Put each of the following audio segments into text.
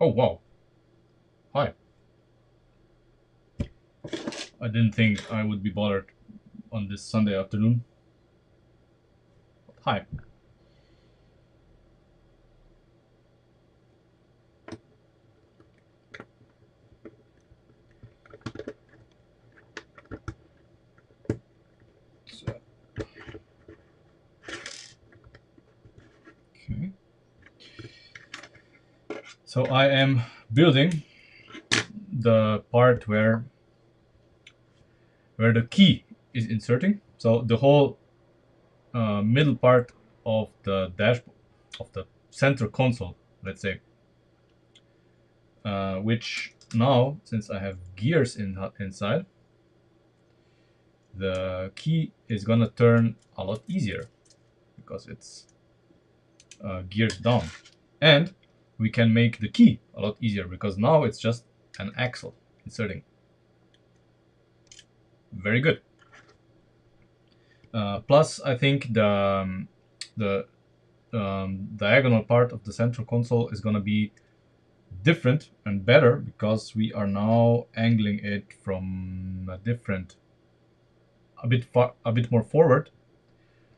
Oh, wow. Hi. I didn't think I would be bothered on this Sunday afternoon. Hi. So, okay. So I am building the part where the key is inserting. So the whole middle part of the dashboard of the center console, let's say, which now, since I have gears inside, the key is gonna turn a lot easier because it's geared down, and we can make the key a lot easier because now it's just an axle inserting. Very good. Plus, I think the diagonal part of the central console is gonna be different and better because we are now angling it from a different, a bit more forward,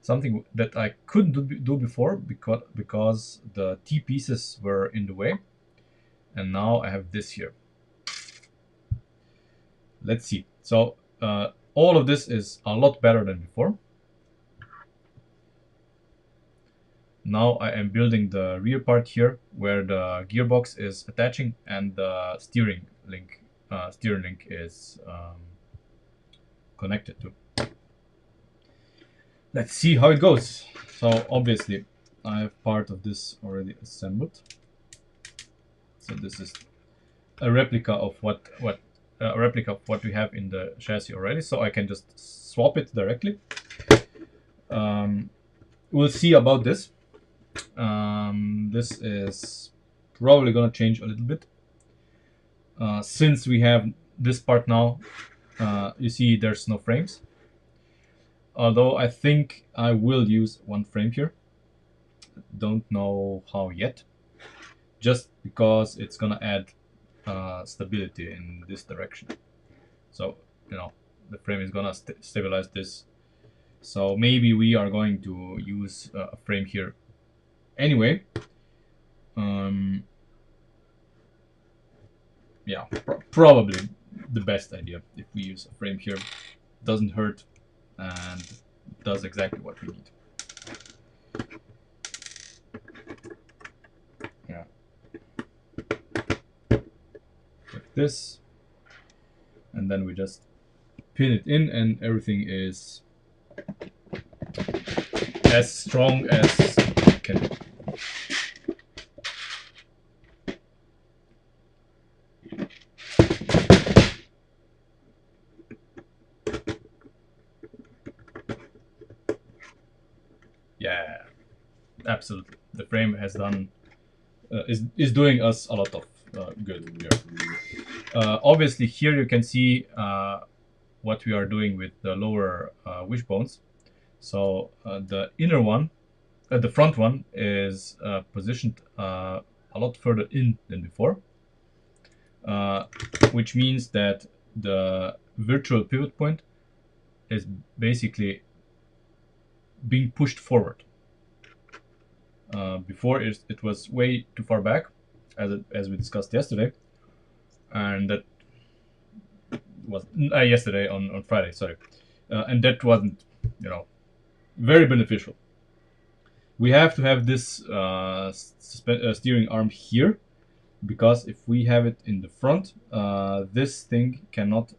something that I couldn't do before because the T pieces were in the way, and now I have this here. Let's see. So all of this is a lot better than before. Now I am building the rear part here where the gearbox is attaching and the steering link is connected to. Let's see how it goes. So obviously I have part of this already assembled. So this is a replica of what we have in the chassis already. So I can just swap it directly. We'll see about this. This is probably gonna change a little bit since we have this part now. You see, there's no frames. Although I think I will use one frame here. Don't know how yet. Just because it's gonna add stability in this direction. So the frame is gonna stabilize this. So maybe we are going to use a frame here anyway. Yeah, probably the best idea if we use a frame here. Doesn't hurt and does exactly what we need. Yeah, like this, and then we just pin it in, and everything is as strong as it can be. Yeah, absolutely. The frame has done is doing us a lot of good here. Obviously, here you can see what we are doing with the lower wishbones. So the inner one, the front one, is positioned a lot further in than before, which means that the virtual pivot point is basically being pushed forward. Before it was way too far back, as we discussed yesterday, and that was yesterday on Friday. Sorry, and that wasn't very beneficial. We have to have this steering arm here because if we have it in the front, this thing cannot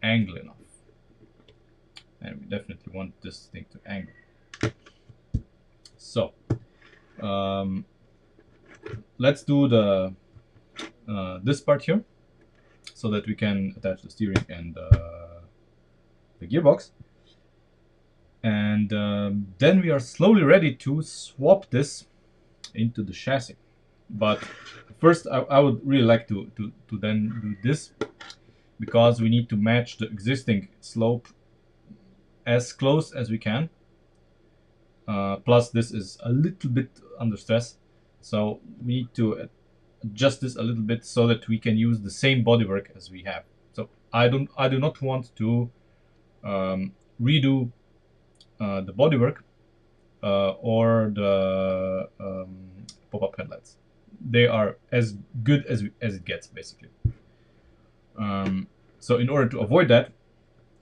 angle enough, and we definitely want this thing to angle. So let's do the this part here so that we can attach the steering and the gearbox, and then we are slowly ready to swap this into the chassis. But first I would really like to then do this because we need to match the existing slope as close as we can. Plus this is a little bit under stress, so we need to adjust this a little bit so that we can use the same bodywork as we have. So I do not want to redo the bodywork or the pop-up headlights. They are as good as it gets, basically. So in order to avoid that,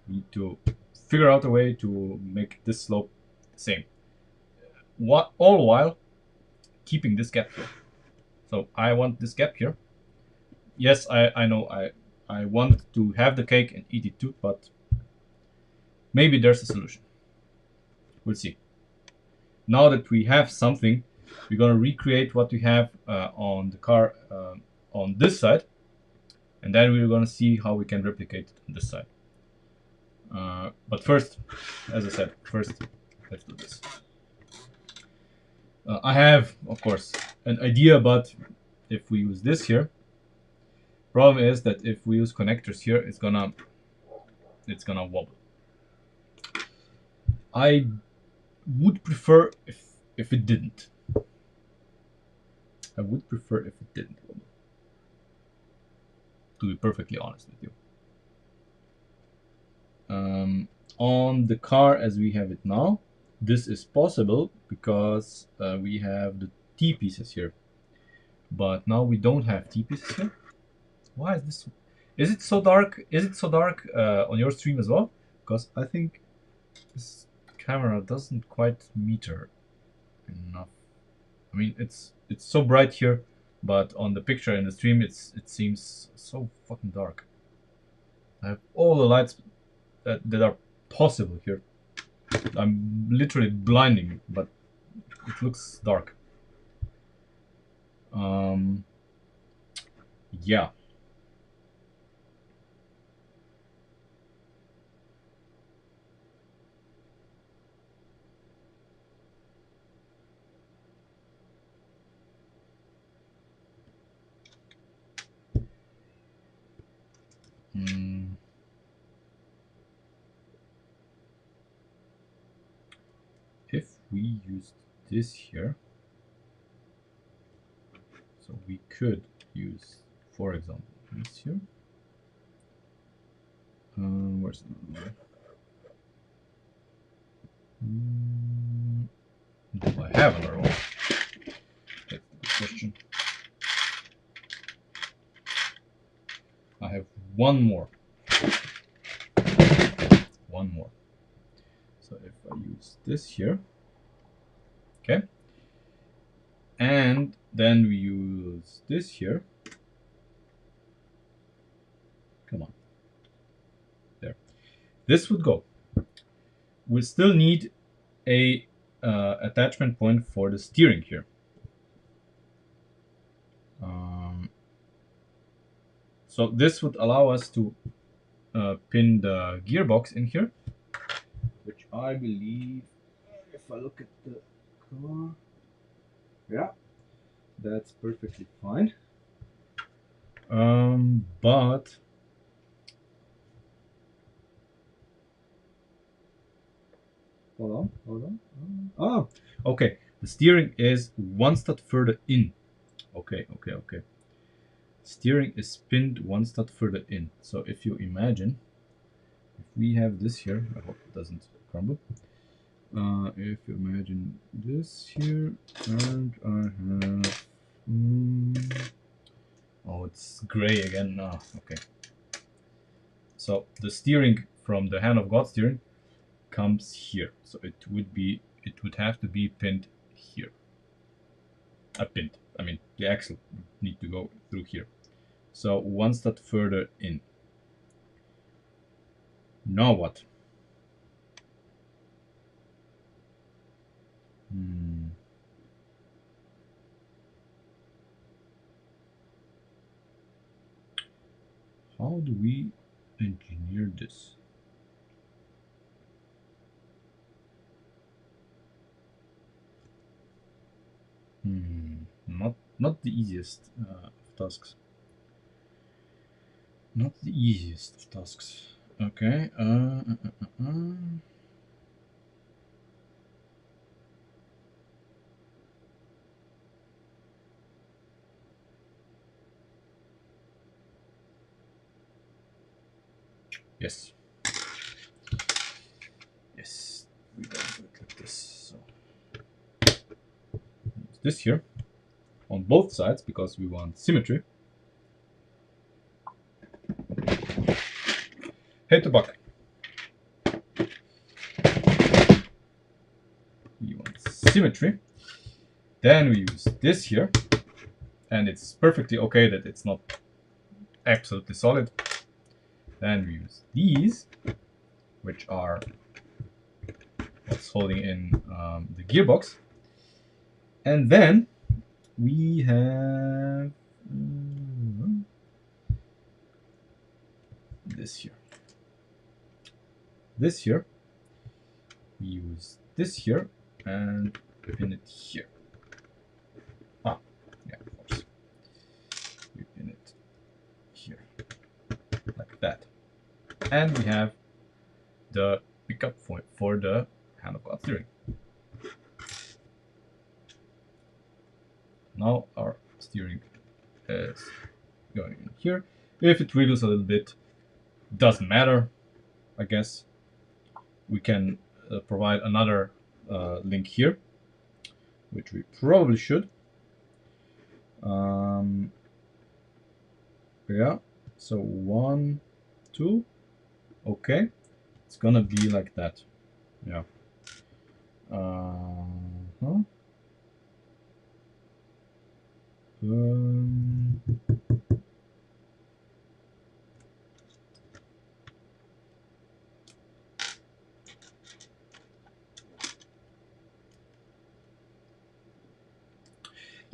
we need to figure out a way to make this slope the same. All while keeping this gap here. So I want this gap here. Yes, I know I want to have the cake and eat it too, but maybe there's a solution. We'll see. Now that we have something, we're gonna recreate what we have on the car on this side, and then we're gonna see how we can replicate it on this side. But first, as I said, let's do this. I have, of course, an idea, but if we use this here, problem is that if we use connectors here, it's gonna wobble. I would prefer if it didn't. I would prefer if it didn't wobble. To be perfectly honest with you. On the car as we have it now, this is possible because we have the T-pieces here. But now we don't have T-pieces here. Why is this? Is it so dark? Is it so dark on your stream as well? Because I think this camera doesn't quite meter enough. I mean, it's so bright here, but on the picture in the stream, it seems so fucking dark. I have all the lights that are possible here. I'm literally blinding, but it looks dark. Yeah. If we used this here, so we could use, for example, this here. Where's the number? Do I have another one? That's a good question. I have one more. One more. So if I use this here, okay, and then we use this here. Come on. There. This would go. We still need a attachment point for the steering here. So this would allow us to pin the gearbox in here, which I believe, if I look at the car, yeah, that's perfectly fine. But hold on. Ah, okay. The steering is one stud further in. Okay. Steering is pinned one stud further in. So if you imagine, if we have this here, I hope it doesn't crumble. If you imagine this here, and I have, oh, it's gray again. Ah, okay. So the steering from the hand of God steering comes here. So it would have to be pinned here. Pinned. I mean, the axle would need to go through here. So one step further in. Now what? How do we engineer this? Not the easiest of tasks. Not the easiest of tasks. Okay. Yes. Yes. We gotta do it like this. So use this here on both sides because we want symmetry. Hit the buck. We want symmetry. Then we use this here, and it's perfectly okay that it's not absolutely solid. Then we use these, which are what's holding in the gearbox. And then we have this here. This here. We use this here and pin it here. Ah, yeah, of course. We pin it here, like that. And we have the pickup for the hand of God steering. Now our steering is going in here. If it wiggles a little bit, doesn't matter, I guess. We can provide another link here, which we probably should. Yeah, so 1, 2, okay. It's gonna be like that. Yeah.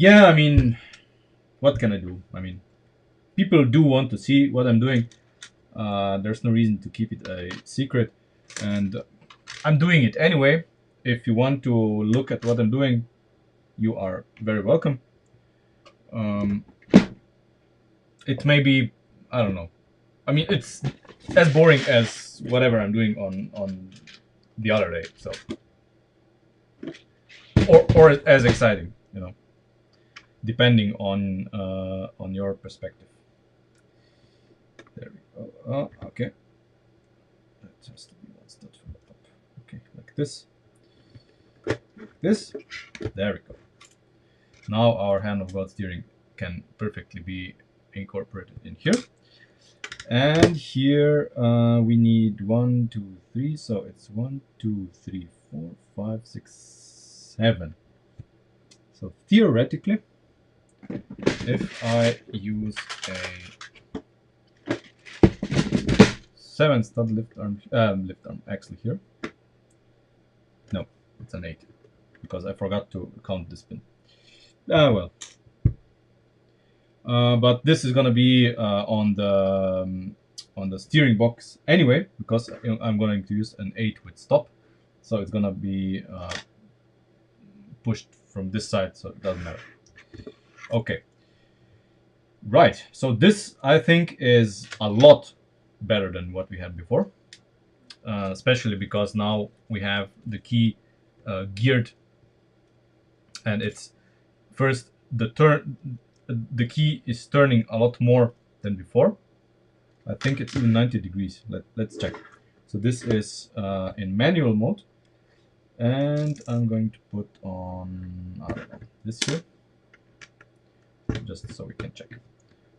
Yeah, I mean, what can I do? I mean, people do want to see what I'm doing. There's no reason to keep it a secret, and I'm doing it anyway. If you want to look at what I'm doing, you are very welcome. It may be, I don't know. I mean, it's as boring as whatever I'm doing on the other day. So, or as exciting, you know, depending on your perspective. There we go. Oh, okay. That has to be one step from the top. Okay, like this. Like this. There we go. Now our hand of God steering can perfectly be incorporated in here. And here we need 1, 2, 3. So it's 1, 2, 3, 4, 5, 6, 7. So theoretically, if I use a 7 stud lift arm axle here. No, it's an 8 because I forgot to count this pin. Ah, well. But this is gonna be on the steering box anyway, because I'm going to use an 8 with stop, so it's gonna be pushed from this side, so it doesn't matter. Okay, right. So this I think is a lot better than what we had before, especially because now we have the key geared, and it's first the key is turning a lot more than before. I think it's even 90 degrees. Let's check. So this is in manual mode, and I'm going to put on, I don't know, this here, just so we can check.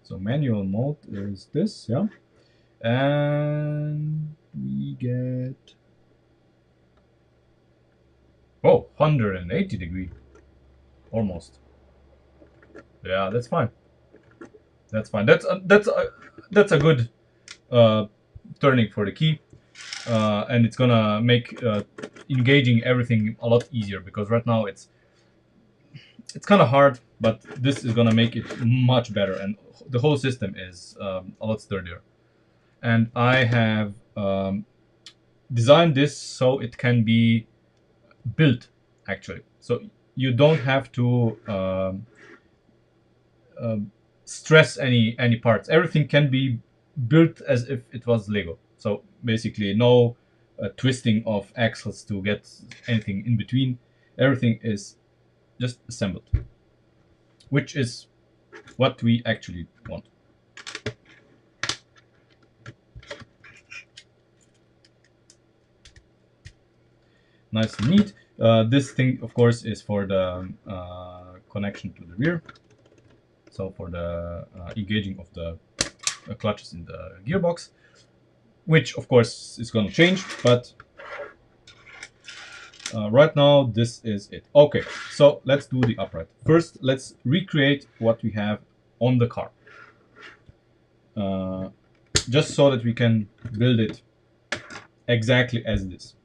So manual mode is this, yeah, and we get, oh, 180 degree, almost. Yeah, that's fine. That's fine. That's a good turning for the key, and it's gonna make engaging everything a lot easier, because right now it's kind of hard, but this is gonna make it much better, and the whole system is a lot sturdier. And I have designed this so it can be built, actually, so you don't have to stress any parts. Everything can be built as if it was Lego. So basically, no twisting of axles to get anything in between. Everything is just assembled, which is what we actually want. nice and neat. This thing, of course, is for the connection to the rear. So for the engaging of the clutches in the gearbox, which of course is going to change, but right now this is it. Okay, so let's do the upright. First, let's recreate what we have on the car. Just so that we can build it exactly as it is.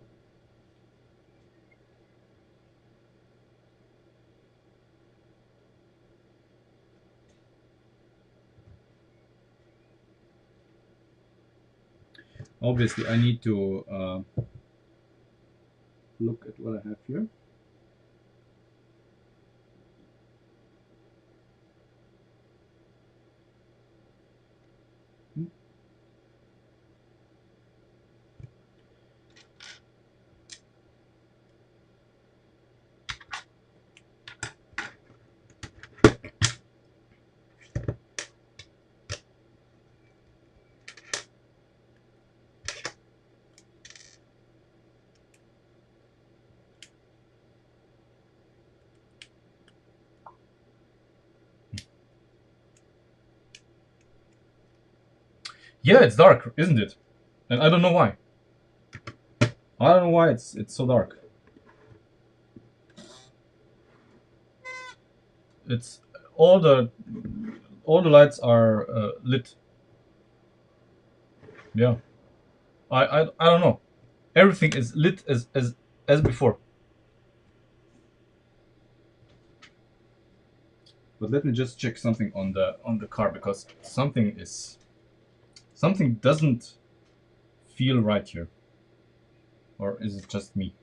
Obviously, I need to look at what I have here. Yeah, it's dark, isn't it? And I don't know why. I don't know why it's so dark. It's all the lights are lit. Yeah, I don't know. Everything is lit as before. But let me just check something on the car, because something doesn't feel right here. Or is it just me?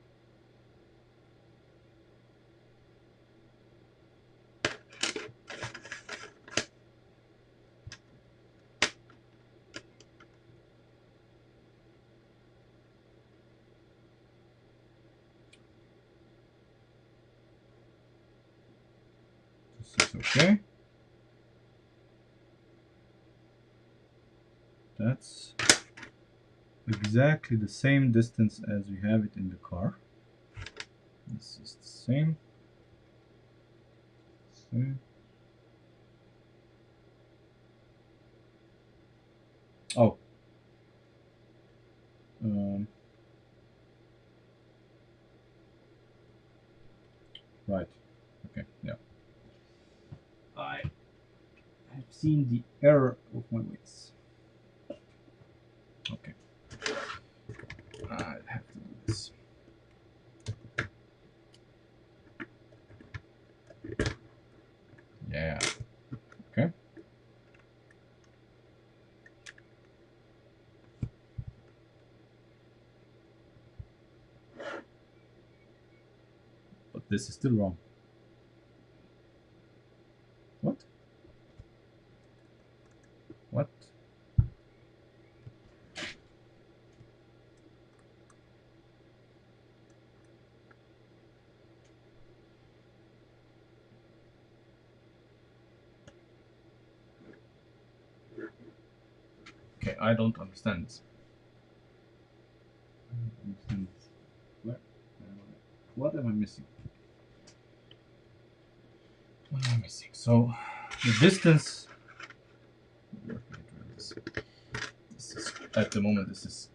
This is okay. That's exactly the same distance as we have it in the car. This is the same. Same. Oh. Right. Okay. Yeah. I have seen the error of my ways. Okay. I have to do this. Yeah. Okay. But this is still wrong. What? What? Okay, I don't understand this. I don't understand this. What am I missing? What am I missing? So, the distance. This is, at the moment, this is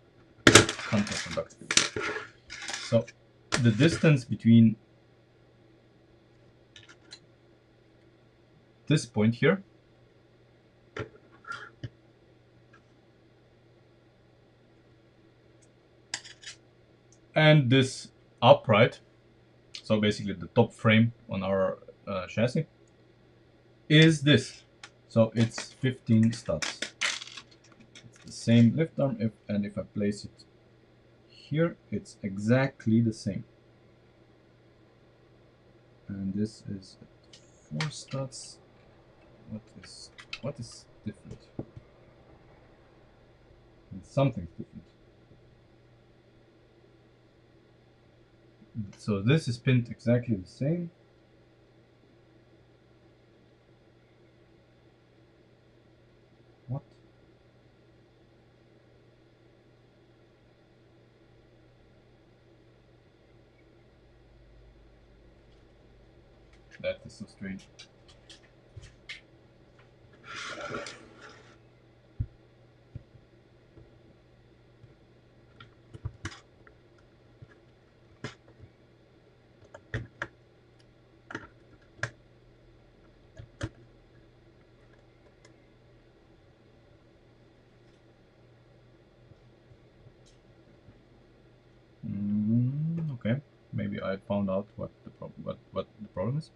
counterproductive. So, the distance between this point here and this upright, so basically the top frame on our chassis, is this. So it's 15 studs. It's the same lift arm, and if I place it here, it's exactly the same. And this is 4 studs. What is different? Something's different. So this is pinned exactly the same. What? That is so strange. Okay, maybe I found out what the problem is.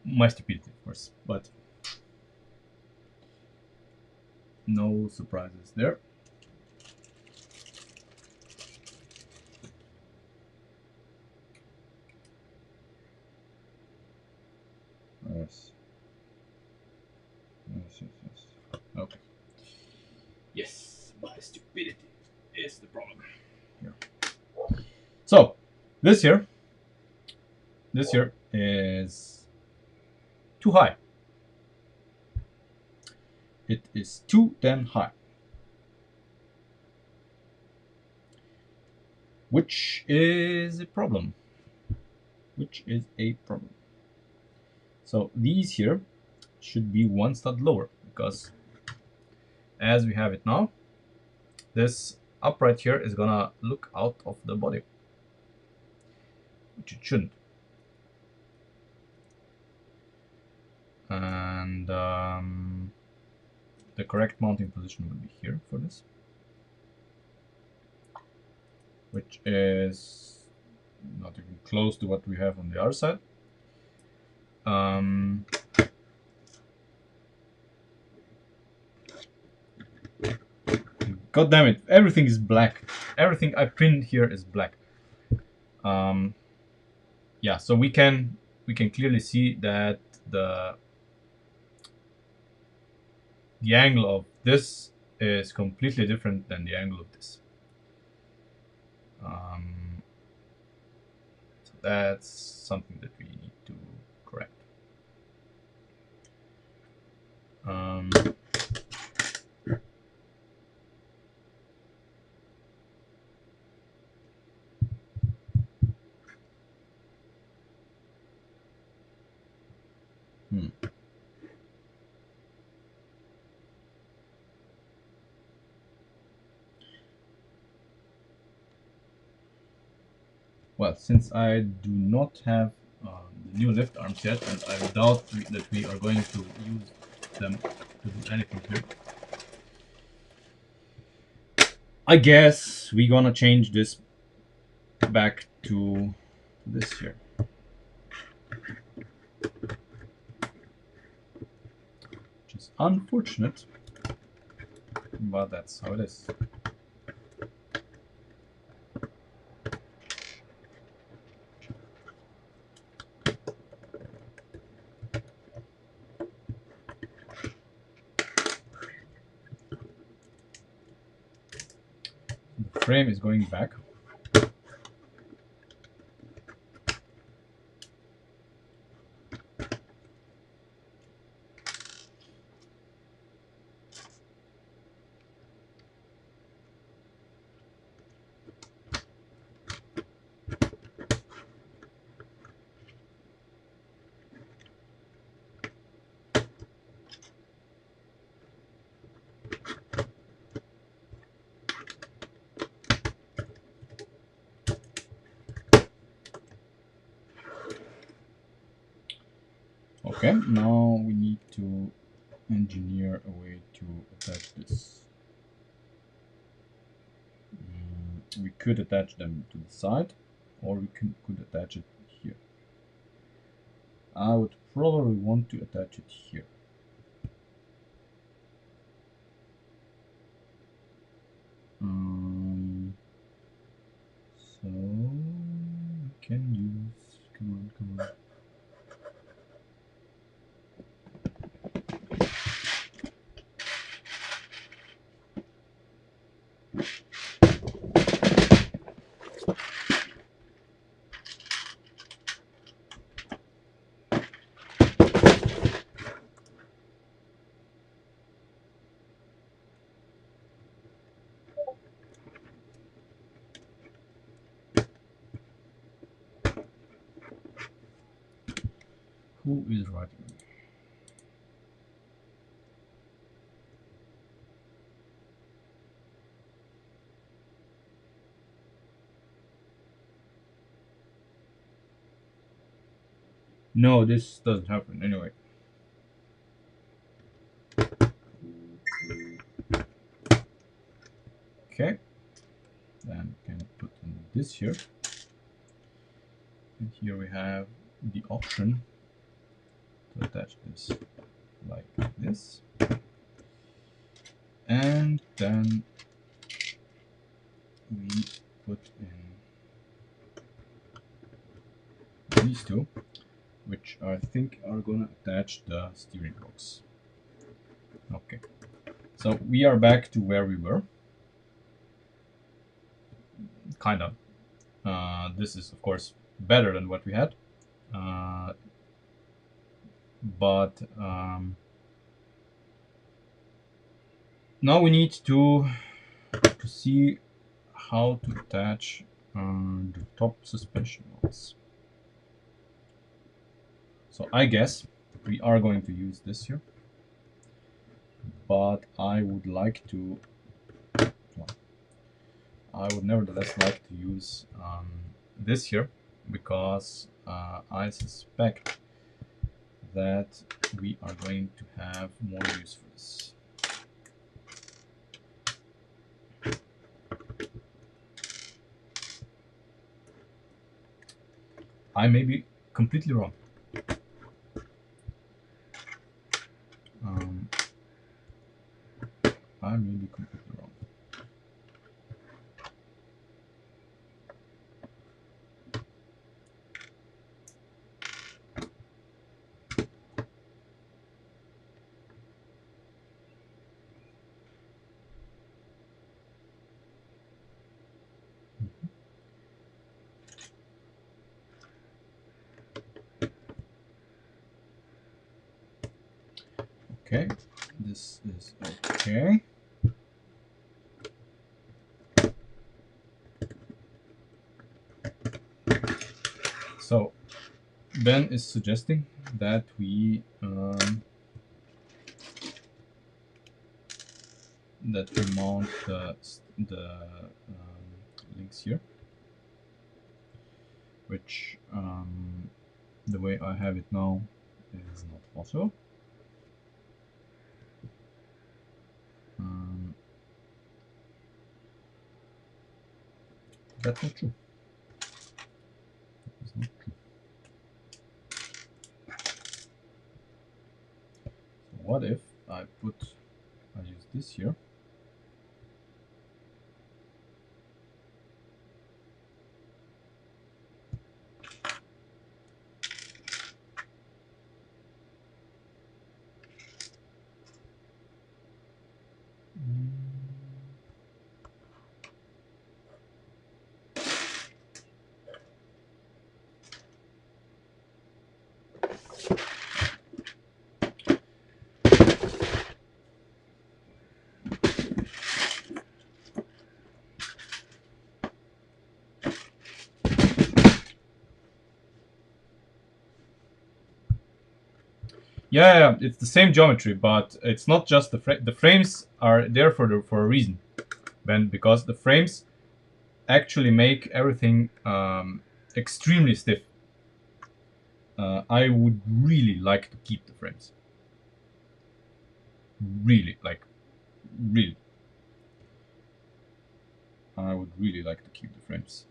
My stupidity, of course, but no surprises there. Yes. Yes. Okay. Yes, my stupidity is the problem. Here. So, this here is too high. It is too damn high. Which is a problem. So these here should be one stud lower, because as we have it now, this upright here is gonna look out of the body, which it shouldn't. And the correct mounting position would be here for this, which is not even close to what we have on the other side. God damn it! Everything is black. Everything I print here is black. Yeah, so we can clearly see that the angle of this is completely different than the angle of this. So that's something that we need to correct. Well, since I do not have the new lift arms yet, and I doubt that we are going to use them to do anything here, I guess we're gonna change this back to this here. Which is unfortunate, but that's how it is. The frame is going back. Okay, now we need to engineer a way to attach this. We could attach them to the side, or we could attach it here. I would probably want to attach it here. So we can use, come on. Who is writing? No, this doesn't happen anyway. Okay. Then we can put in this here. And here we have the option to attach this like this. And then we put in these two, which I think are gonna attach the steering box. Okay. So we are back to where we were. Kind of. This is, of course, better than what we had. But now we need to see how to attach the top suspension mounts. So I guess we are going to use this here, but I would like to, well, I would nevertheless like to use this here, because I suspect that we are going to have more use for this. I may be completely wrong. I may be completely wrong. Okay, this is okay. So Ben is suggesting that we mount the links here, which the way I have it now is not possible. That's not true. That is not true. So what if I use this here? Yeah, it's the same geometry, but it's not just the frames are there for a reason, Ben, because the frames actually make everything extremely stiff. I would really like to keep the frames. Really, really. I would really like to keep the frames.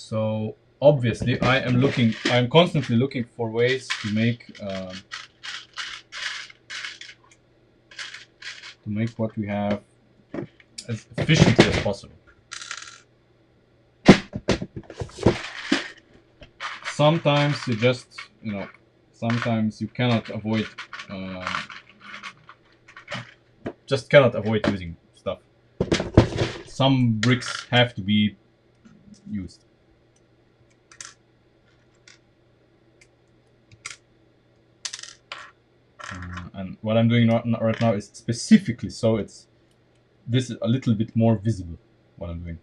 So obviously I'm constantly looking for ways to make what we have as efficiently as possible. Sometimes you just, sometimes you cannot avoid, just cannot avoid using stuff. Some bricks have to be used. And what I'm doing right now is specifically so this is a little bit more visible, what I'm doing.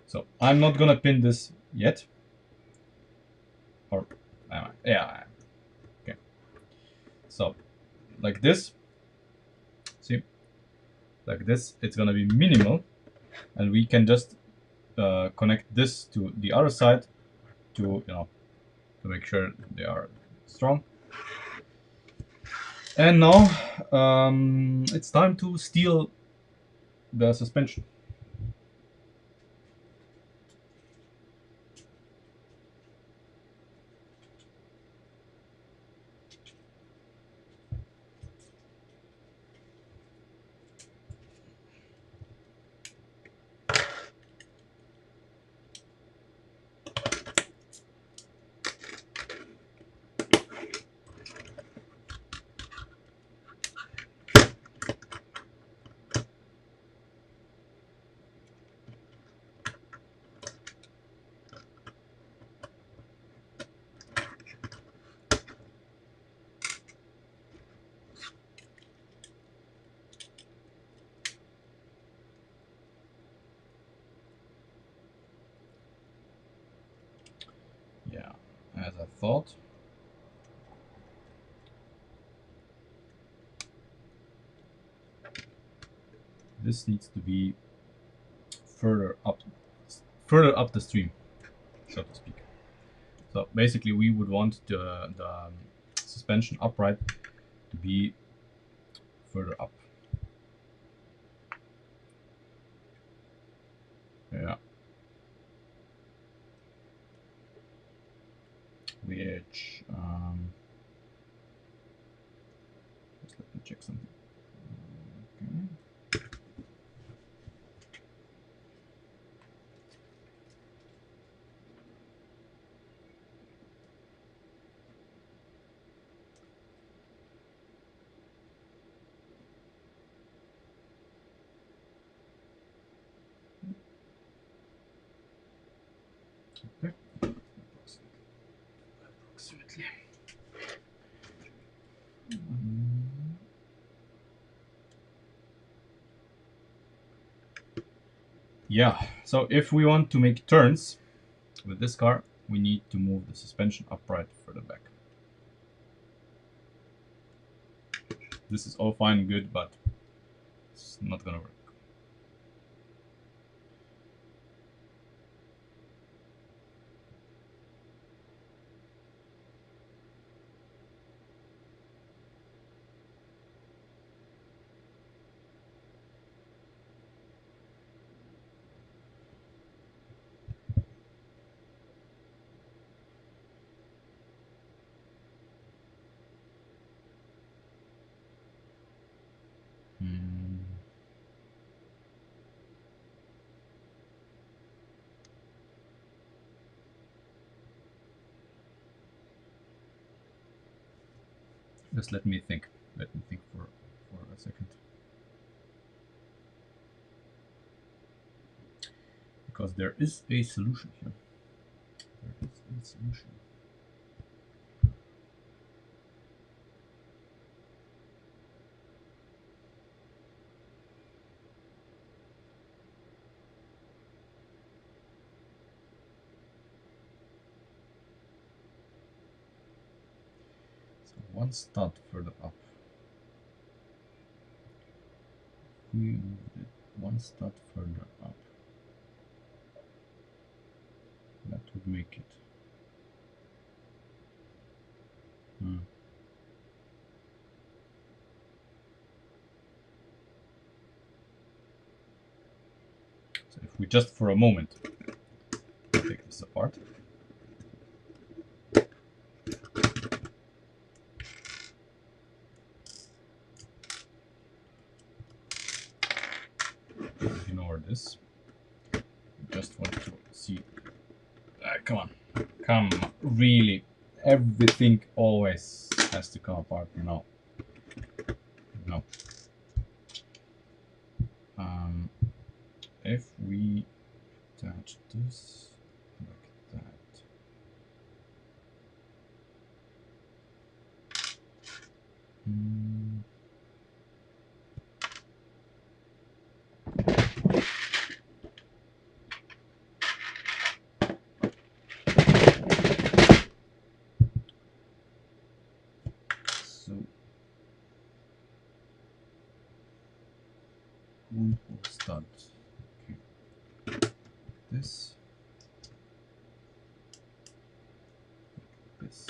So I'm not gonna pin this yet. Or, yeah, okay. So, like this, see, like this, it's gonna be minimal, and we can just connect this to the other side to, to make sure they are strong. And now it's time to steel the suspension. Yeah, as I thought. This needs to be further up the stream, so to speak. So basically, we would want the suspension upright to be further up. Yeah. Which just let me check something. Okay. Okay. Approximately. Yeah, so if we want to make turns with this car, we need to move the suspension upright further back. This is all fine and good, but it's not gonna work. Just let me think. Let me think for a second. Because there is a solution here. There is a solution. one stud further up. We move it one stud further up. That would make it. So if we just for a moment take this apart. Ignore this. Just want to see. Come on. Come on. Really. Everything always has to come apart. No. No. If we attach this like that. So one whole stud. Okay. This. This.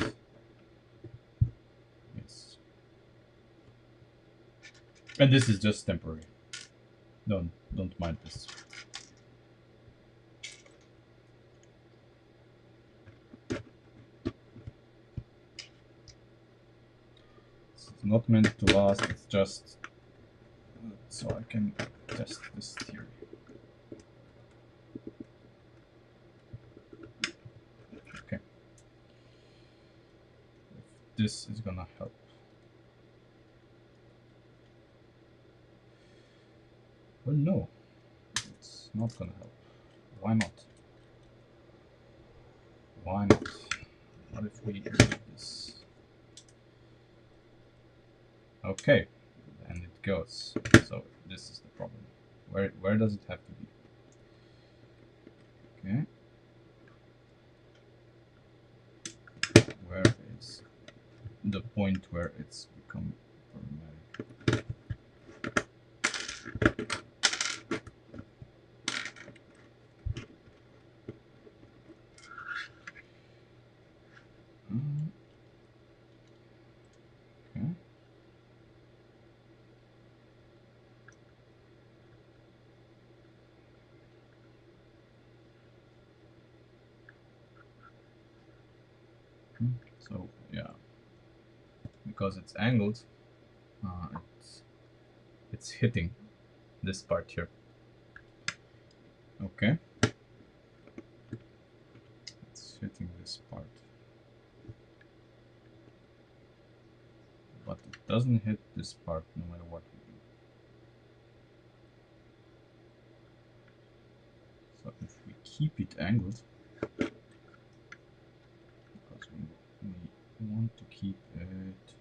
Yes. And this is just temporary. Don't mind this. It's not meant to last, it's just so I can test this theory. Okay. If this is gonna help. Well, no, it's not gonna help. Why not? Why not? What if we do this? Okay, and it goes. So this is the problem. Where does it have to be? Okay. Where is the point where it's become problematic? Okay. So yeah, because it's angled, it's hitting this part here. Okay, it's hitting this part, but it doesn't hit this part no matter what we do. So if we keep it angled, because we want to keep it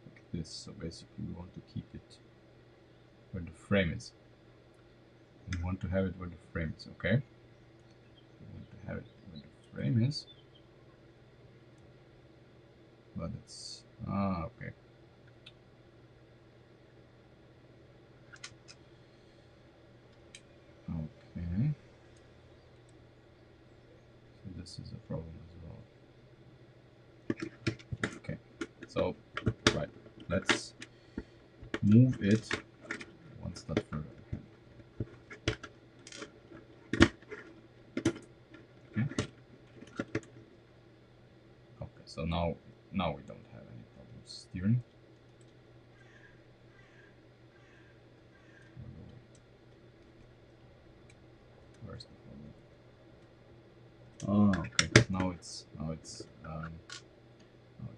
like this, so basically we want to keep it where the frame is. We want to have it where the frame is, okay? We want to have it where the frame is, but it's okay. Okay. So this is a problem as well. Okay. So right, let's move it one step further. Okay. Okay. So now we don't have any problems steering. Where's the problem? Oh, okay. Now it's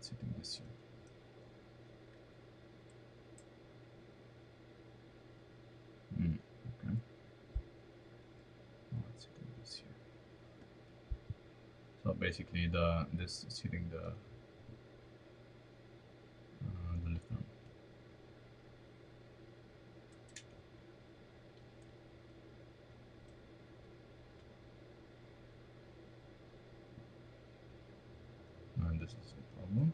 hitting this here. Okay. Now it's hitting this here. So basically, this is hitting the lift arm. And this is a problem.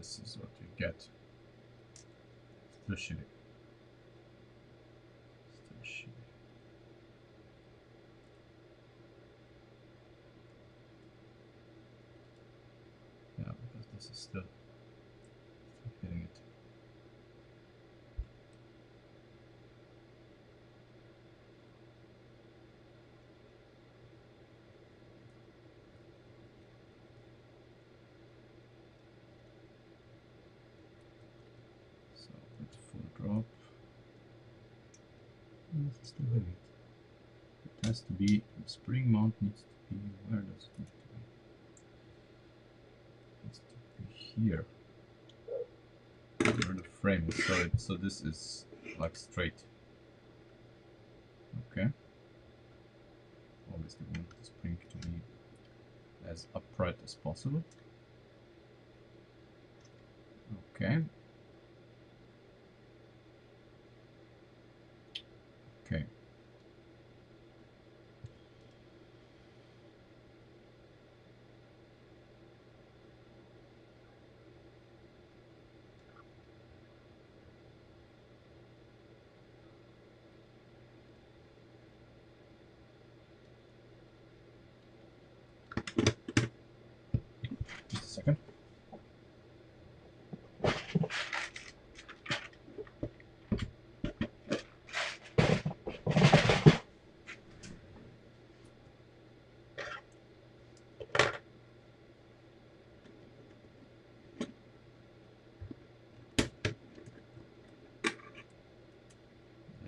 this is what you get. Still shitty. Still shitty. Yeah, because this is still hitting it. So with full drop. This is still hitting it. It has to be, the spring mount needs to be, where does it need to be? It needs to be here. Where the frame is, so this is like straight. Okay. Obviously we want the spring to be as upright as possible. Okay. Okay. Just a second.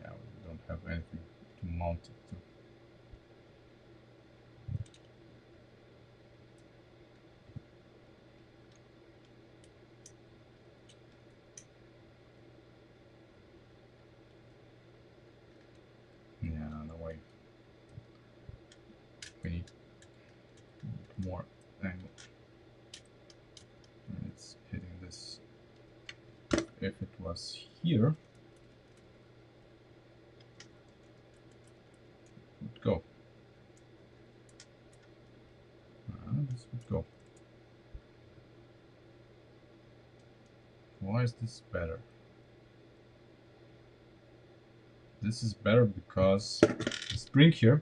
Yeah, we don't have anything to mount it to. Yeah, no way. We need more angle. And it's hitting this. If it was here, it would go. This would go. Why is this better? This is better because the spring here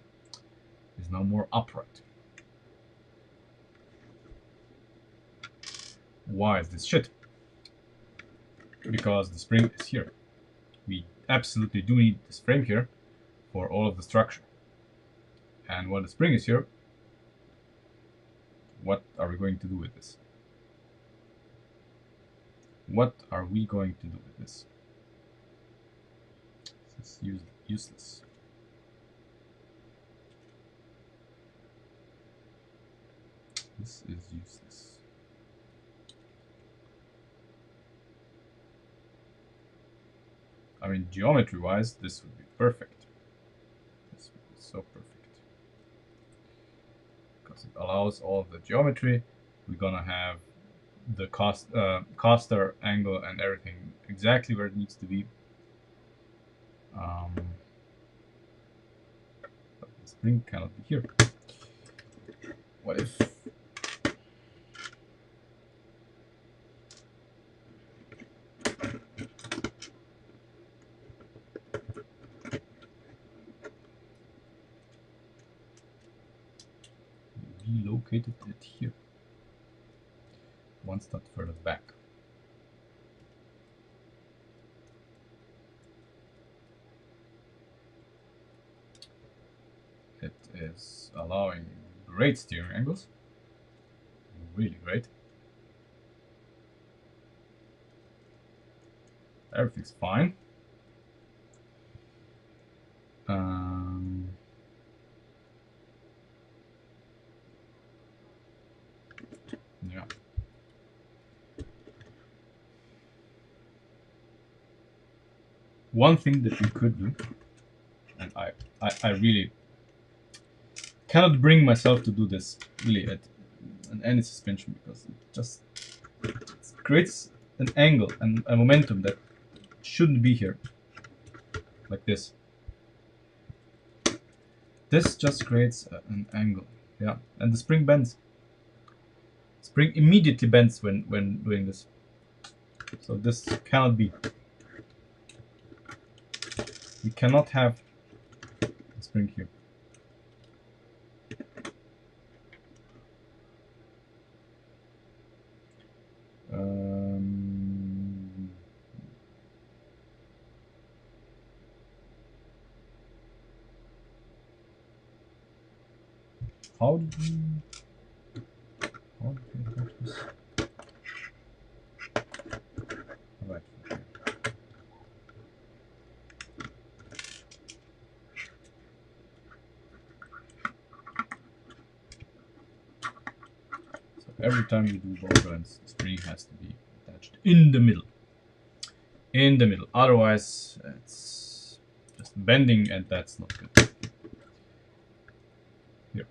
is now more upright. Why is this shit? Because the spring is here. We absolutely do need this frame here for all of the structure. And when the spring is here, what are we going to do with this? What are we going to do with this? This is useless. This is useless. I mean, geometry-wise, this would be perfect. This would be so perfect. Because it allows all the geometry. We're gonna have the coster angle and everything exactly where it needs to be. But the spring cannot be here. What if? Relocated it here. One step further back. It is allowing great steering angles. Really great. Everything's fine. Yeah. One thing that we could do, and I really cannot bring myself to do this really at any suspension, because it just creates an angle and a momentum that shouldn't be here, like this. This just creates an angle, yeah, and the spring bends. Spring immediately bends when doing this. So this cannot be. We cannot have a spring here. How did we attach this? Right. So every time you do ball joints, the spring has to be attached in the middle. In the middle. Otherwise, it's just bending, and that's not good. Here.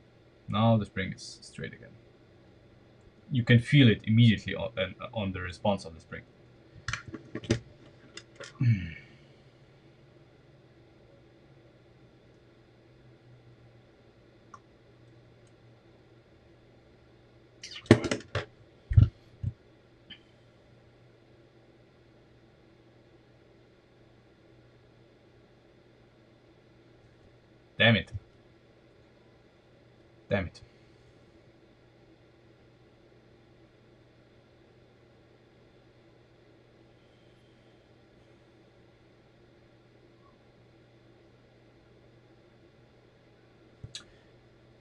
Now the spring is straight again. You can feel it immediately on the response of the spring. Damn it. Damn it.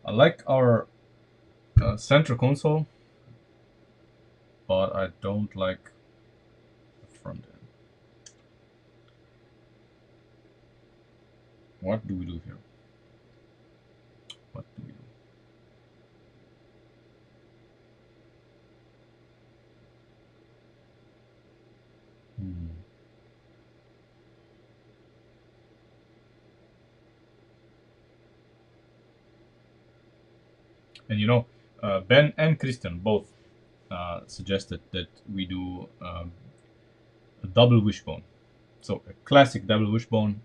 I like our center console, but I don't like the front end. What do we do here? What do we do? And you know, Ben and Christian both suggested that we do a double wishbone. So a classic double wishbone,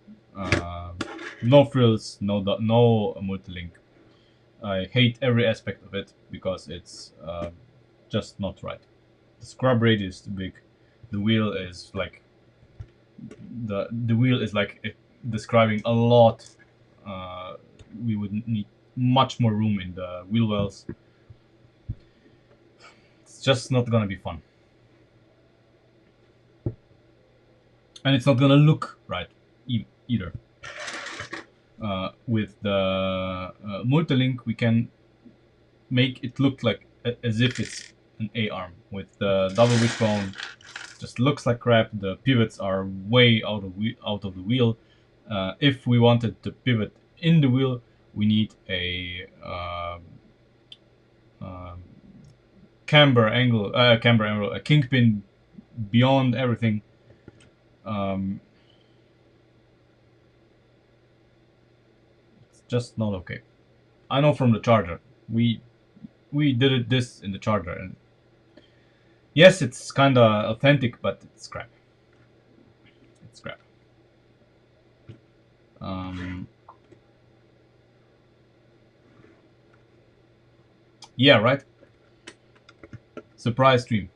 no frills, no multi-link. I hate every aspect of it because it's just not right. The scrub rate is too big. The wheel is like the wheel is like describing a lot. We would need much more room in the wheel wells. It's just not gonna be fun, and it's not gonna look right either. With the multi-link, we can make it look like as if it's an A arm. With the double wishbone, just looks like crap. The pivots are way out of the wheel. If we wanted to pivot in the wheel, we need a camber angle, a kingpin beyond everything. It's just not okay. I know from the Charger. We did this in the Charger, and yes, it's kind of authentic, but it's crap. It's crap. Yeah, right. Surprise stream.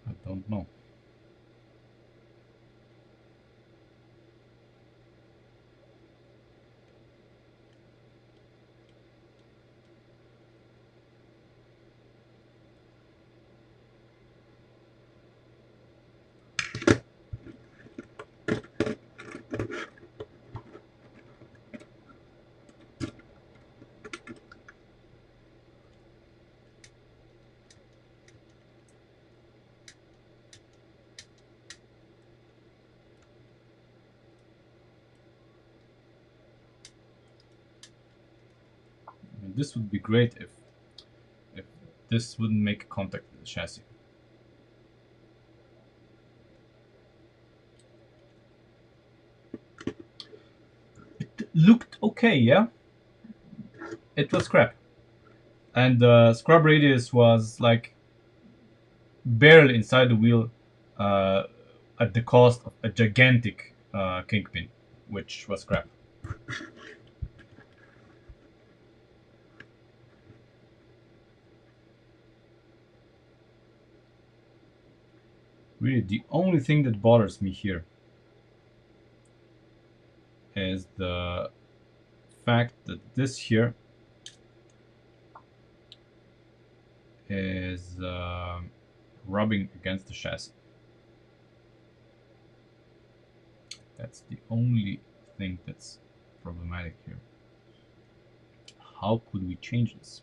I don't know. I mean, this would be great if this wouldn't make contact with the chassis. looked okay, yeah? It was crap. And the scrub radius was like barely inside the wheel uh, at the cost of a gigantic kingpin, which was crap. Really, the only thing that bothers me here is the fact that this here is rubbing against the chassis. That's the only thing that's problematic here. How could we change this?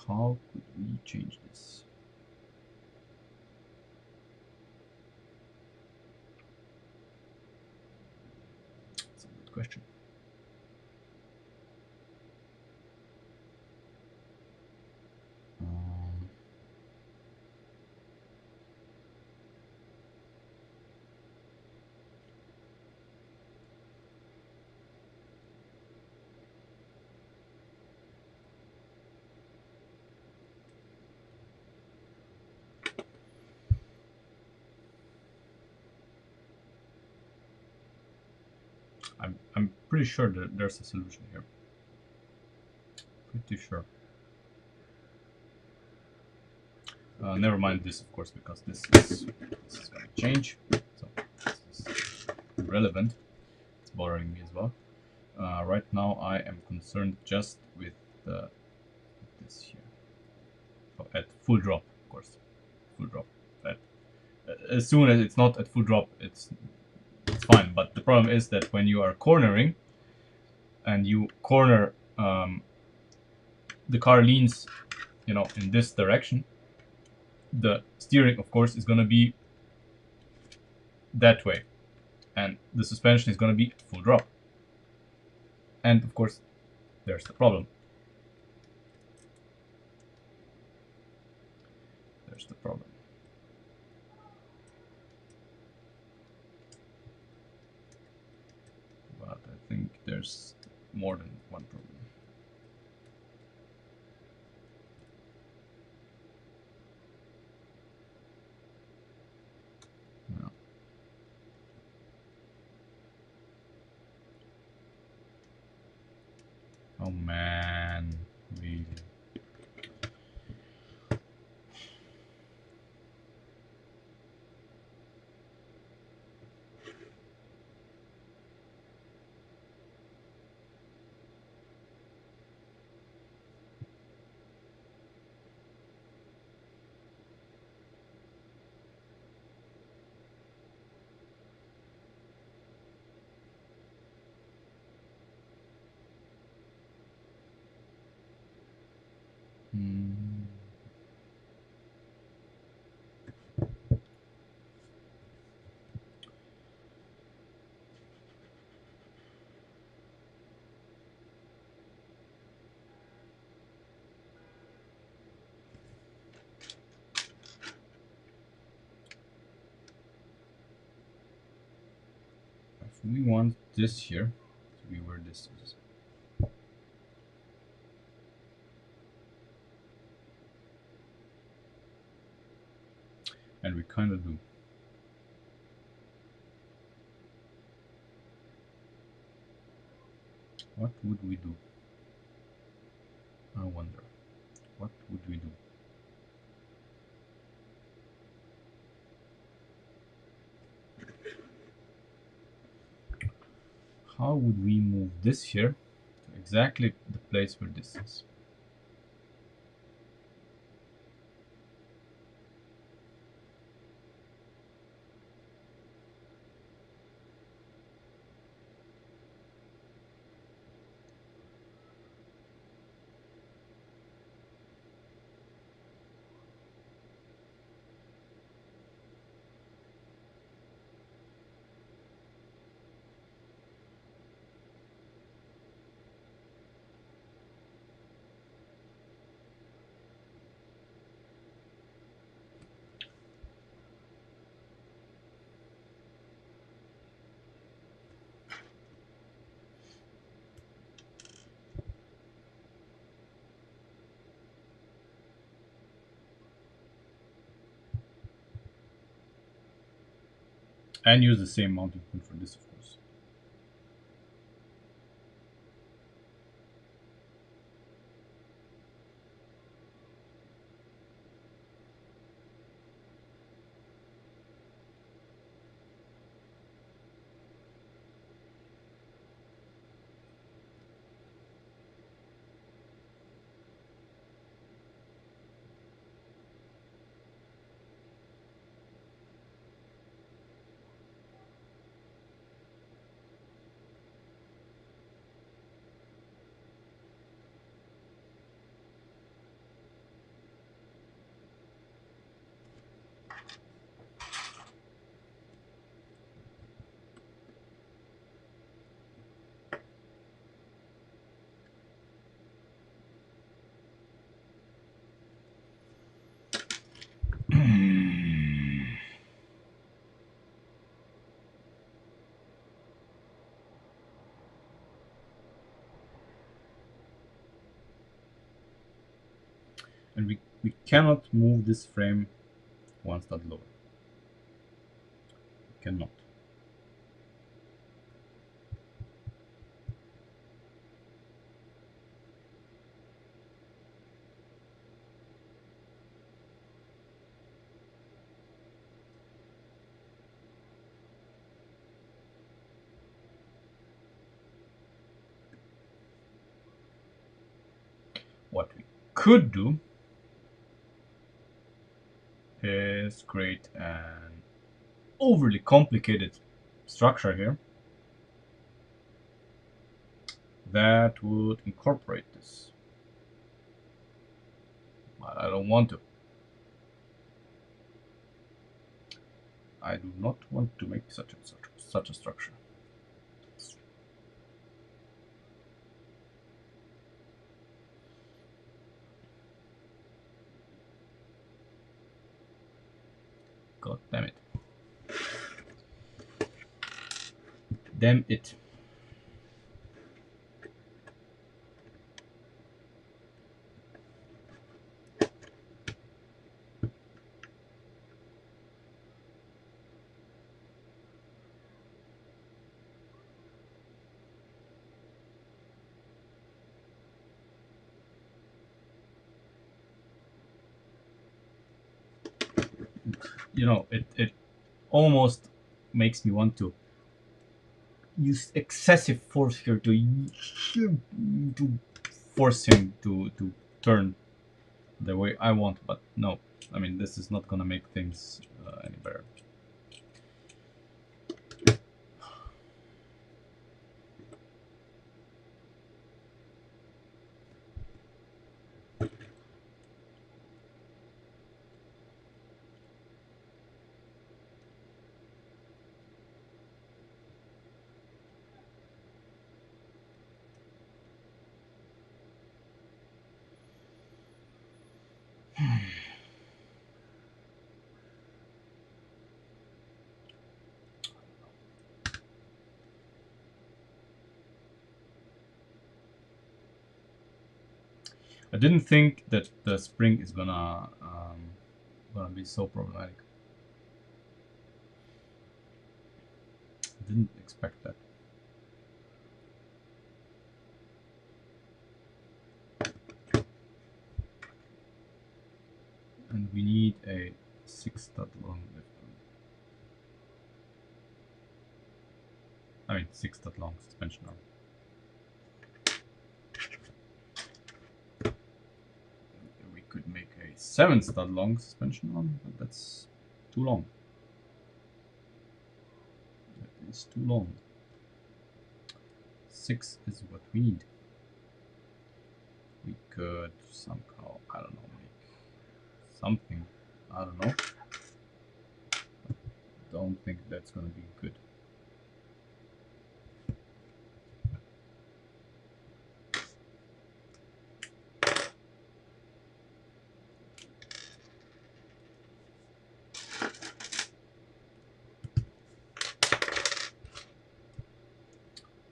How could we change this? That's a good question. Um, I'm pretty sure that there's a solution here. Pretty sure. Never mind this, of course, because this is going to change. So this is irrelevant. It's bothering me as well. Right now, I am concerned just with this here. So at full drop, of course, full drop. At, as soon as it's not at full drop, it's fine. But the problem is that when you are cornering and you corner, the car leans, in this direction. The steering, of course, is going to be that way, and the suspension is going to be at full drop. And of course, there's the problem. There's the problem. But I think there's more than one problem. No. Oh man, really. Hmm. If we want this here to be where this is, and we kind of do. What would we do? I wonder. What would we do? How would we move this here to exactly the place where this is? And use the same mounting point for this, of course. And we cannot move this frame one stud lower. We cannot. What we could do is create an overly complicated structure here that would incorporate this. But I don't want to. I do not want to make such a structure. God damn it. Damn it. You know, it almost makes me want to use excessive force here to force him to turn the way I want, but no. I mean, this is not gonna make things any better. I didn't think that the spring is gonna be so problematic. I didn't expect that. And we need a 6-stud long lift. I mean, 6-stud long suspension arm. We could make a 7-stud long suspension arm, but that's too long. That is too long. 6 is what we need. We could somehow, I don't know, make something. I don't know. Don't think that's gonna be good.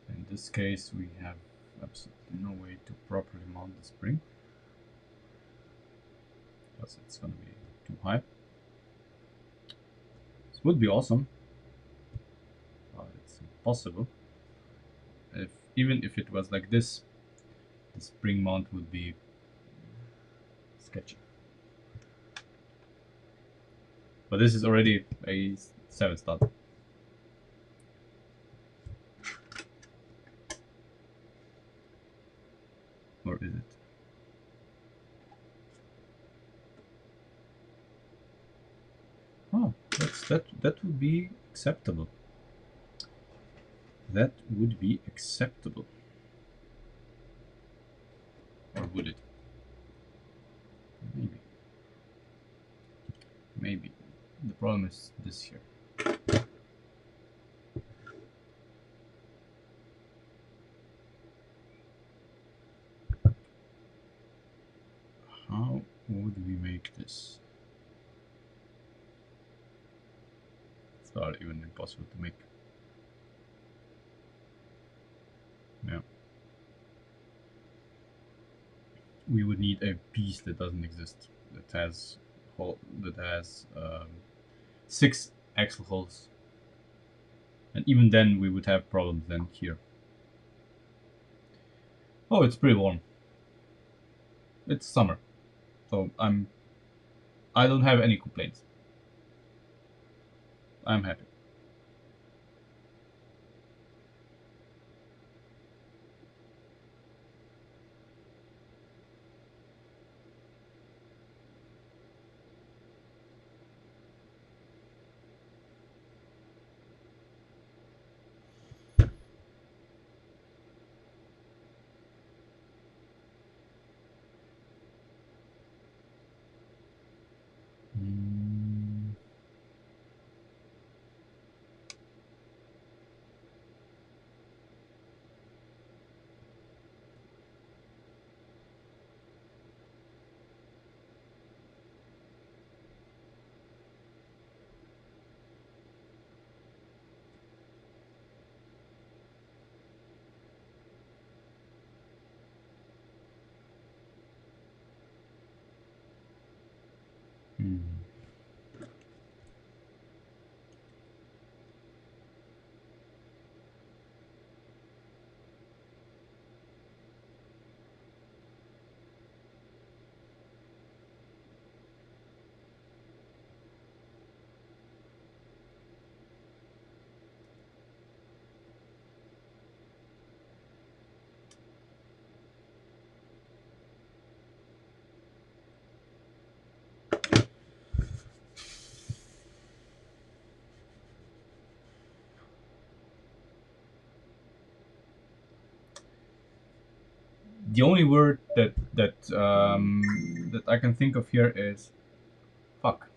In this case, we have absolutely no way to properly mount the spring because it's gonna be too high. This would be awesome possible. If even if it was like this, the spring mount would be sketchy. But this is already a 7 stud. Or is it? Oh, that would be acceptable. That would be acceptable. Or would it? Maybe. Maybe. The problem is this here. How would we make this? It's not even impossible to make. Yeah. We would need a piece that doesn't exist, that has that has 6 axle holes, and even then we would have problems then here. Oh, it's pretty warm. It's summer, so I don't have any complaints. I'm happy. Mm. Mm. The only word that I can think of here is fuck.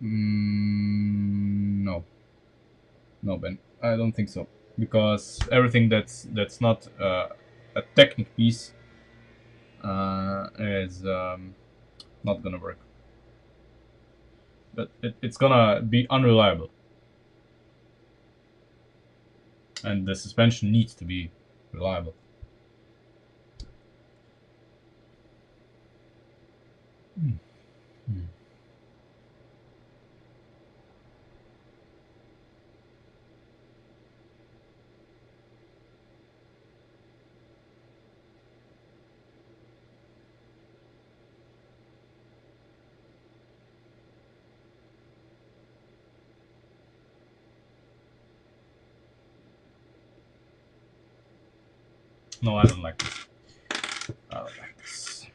No, no, Ben. I don't think so, because everything that's not a technic piece is not gonna work. But it's gonna be unreliable, and the suspension needs to be reliable. Hmm. No, I don't like this. I don't like this.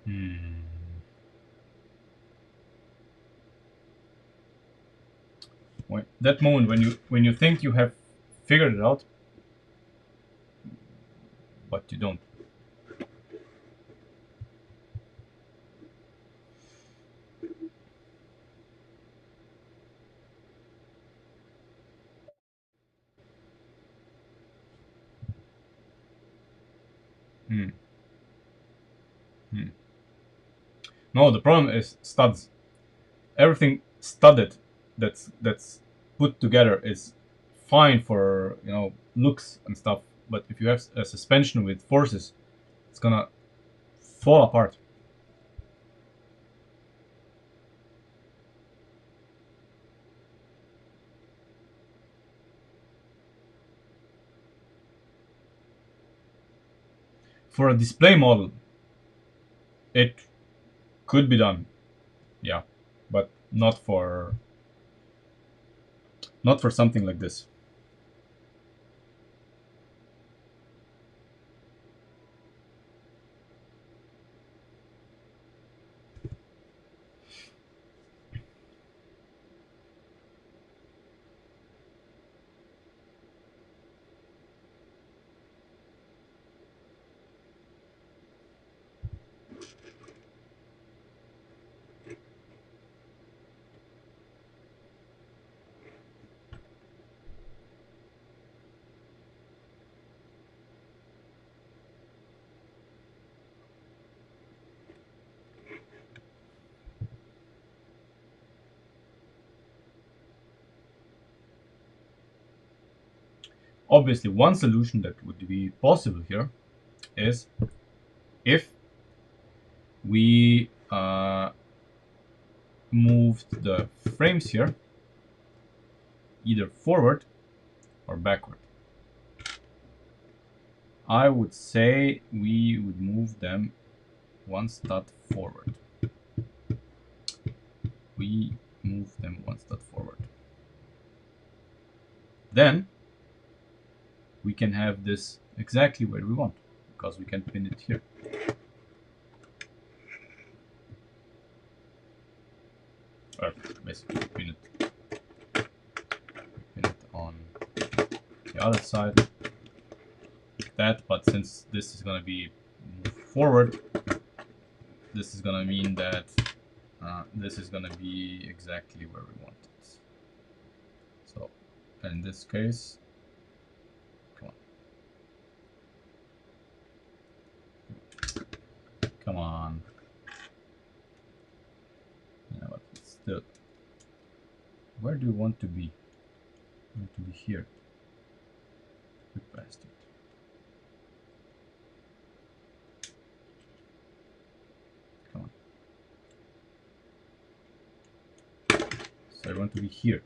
Hmm. That moment when you think you have figured it out, but you don't. No, the problem is studs. Everything studded that's put together is fine for, you know, looks and stuff. But if you have a suspension with forces, it's gonna fall apart. For a display model, it could be done, yeah, but not for something like this. Obviously, one solution that would be possible here is if we moved the frames here either forward or backward. I would say we would move them one stud forward. We move them one stud forward. Then we can have this exactly where we want, because we can pin it here. Or basically pin it on the other side like that. But since this is going to be moved forward, this is going to mean that this is going to be exactly where we want it. So in this case, come on. Come on. Yeah, but still. Where do you want to be? You want to be here. You bastard. Come on. So I want to be here.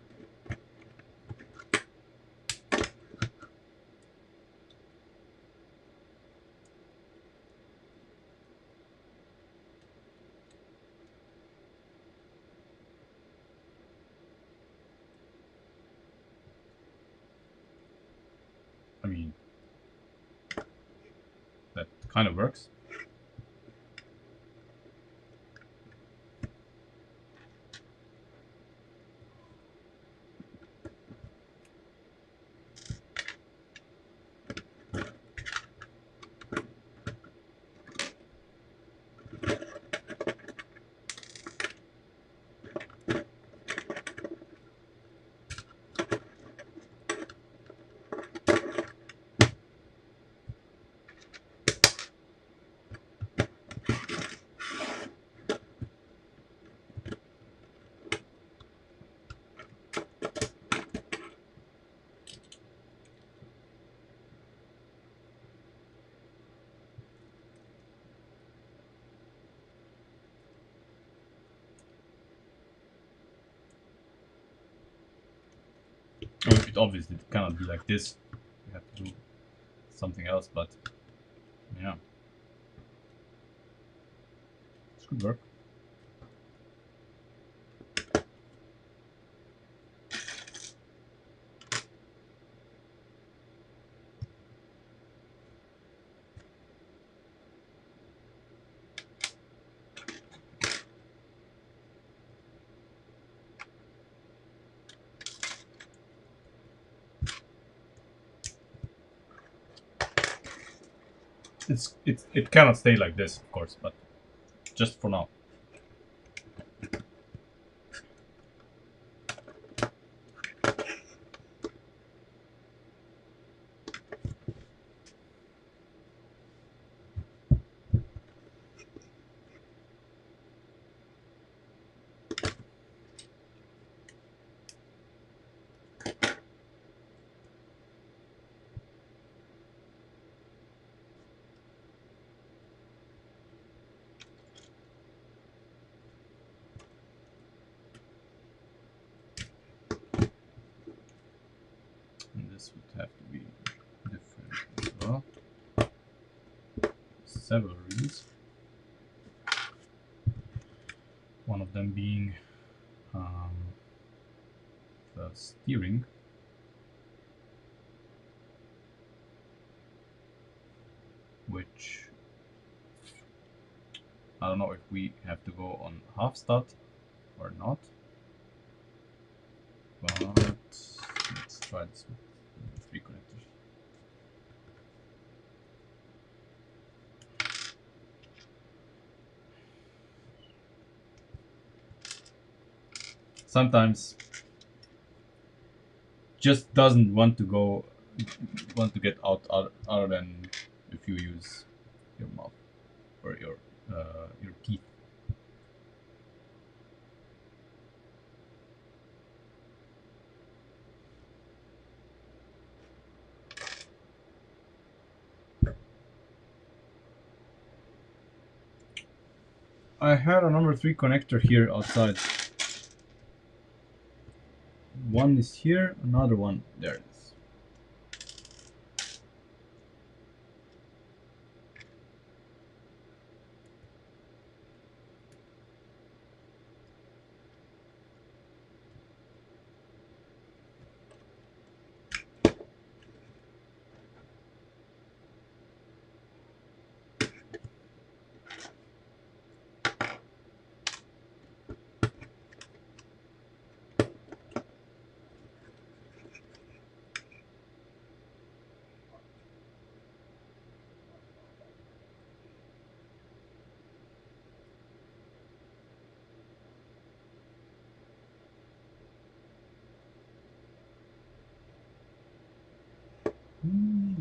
I mean, that kind of works. I mean, it obviously cannot be like this. We have to do something else, but yeah, this could work. It cannot stay like this, of course, but just for now. several reasons. One of them being the steering. Which I don't know if we have to go on half stud or not, but let's try this with 3 connectors. Sometimes just doesn't want to get out other than if you use your mouth or your teeth. I had a number 3 connector here outside. One is here, another one there it is.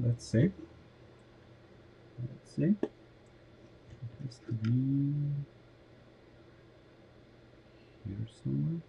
Let's see. It has to be here somewhere.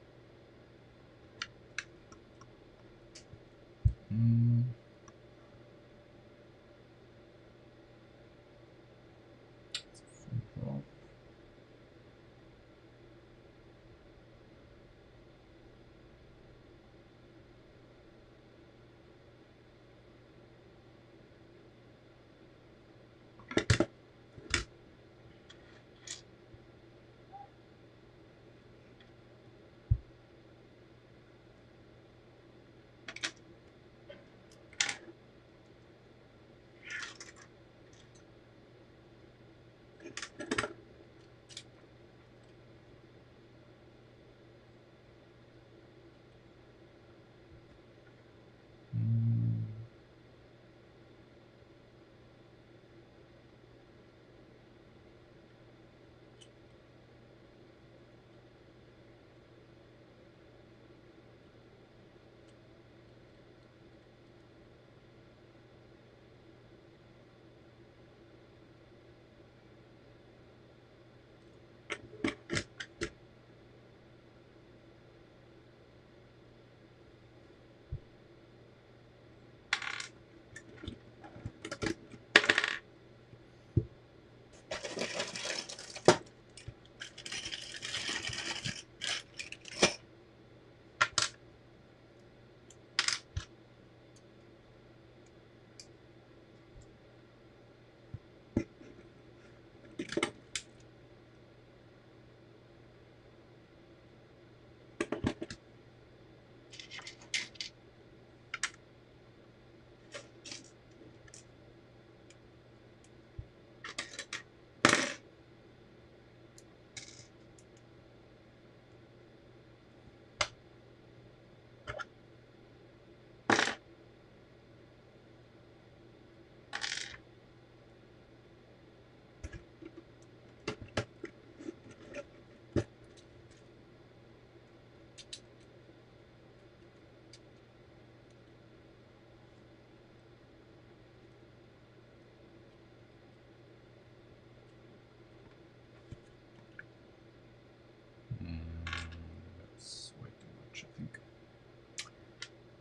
That's way too much, I think.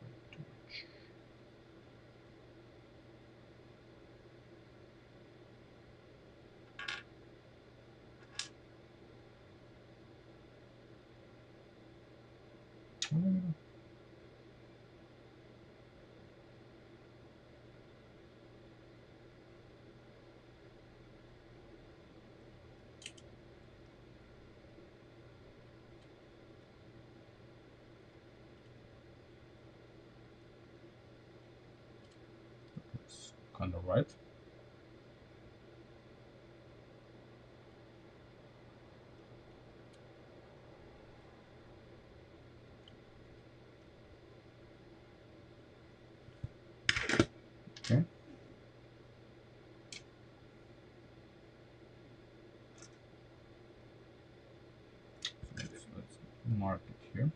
Way too much. on the right. Okay. So let's mark it here.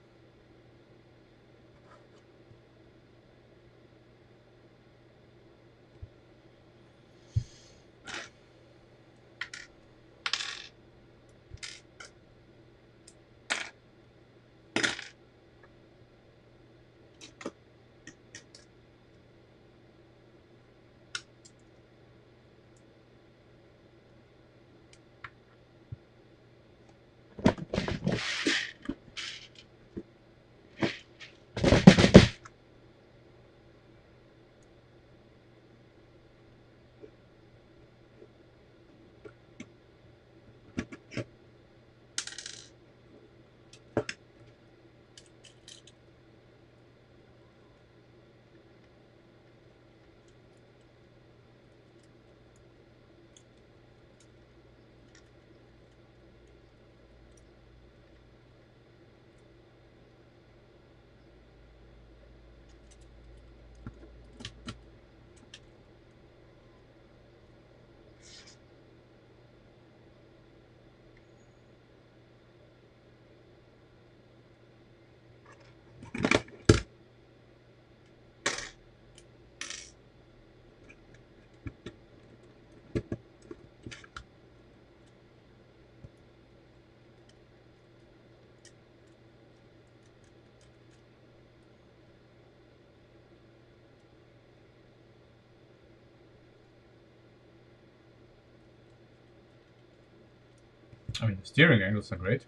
I mean, the steering angles are great.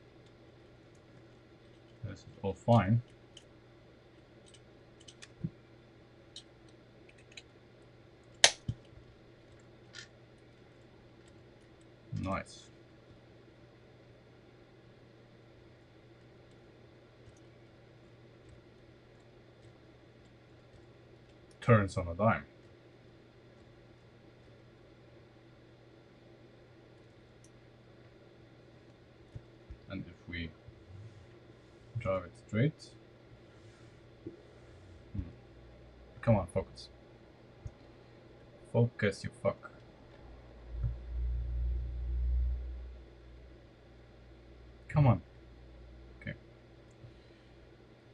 This is all fine. Nice. Turns on a dime. And if we drive it straight, come on, focus. Focus, you fuck. Come on. Okay.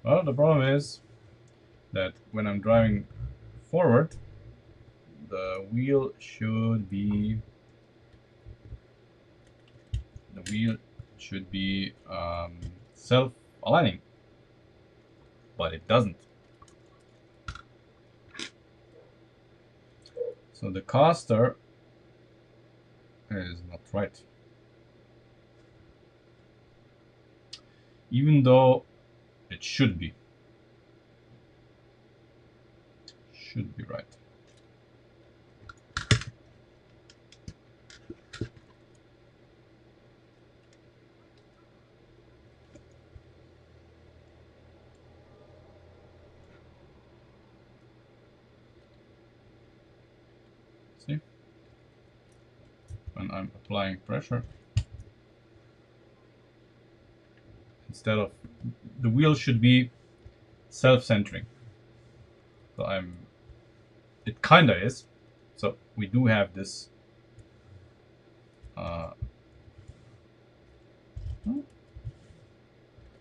Well, the problem is that when I'm driving forward, the wheel should be self-aligning, but it doesn't. So the caster is not right, even though it should be right. See? When I'm applying pressure, instead of the wheel should be self-centering. So it kinda is. So we do have this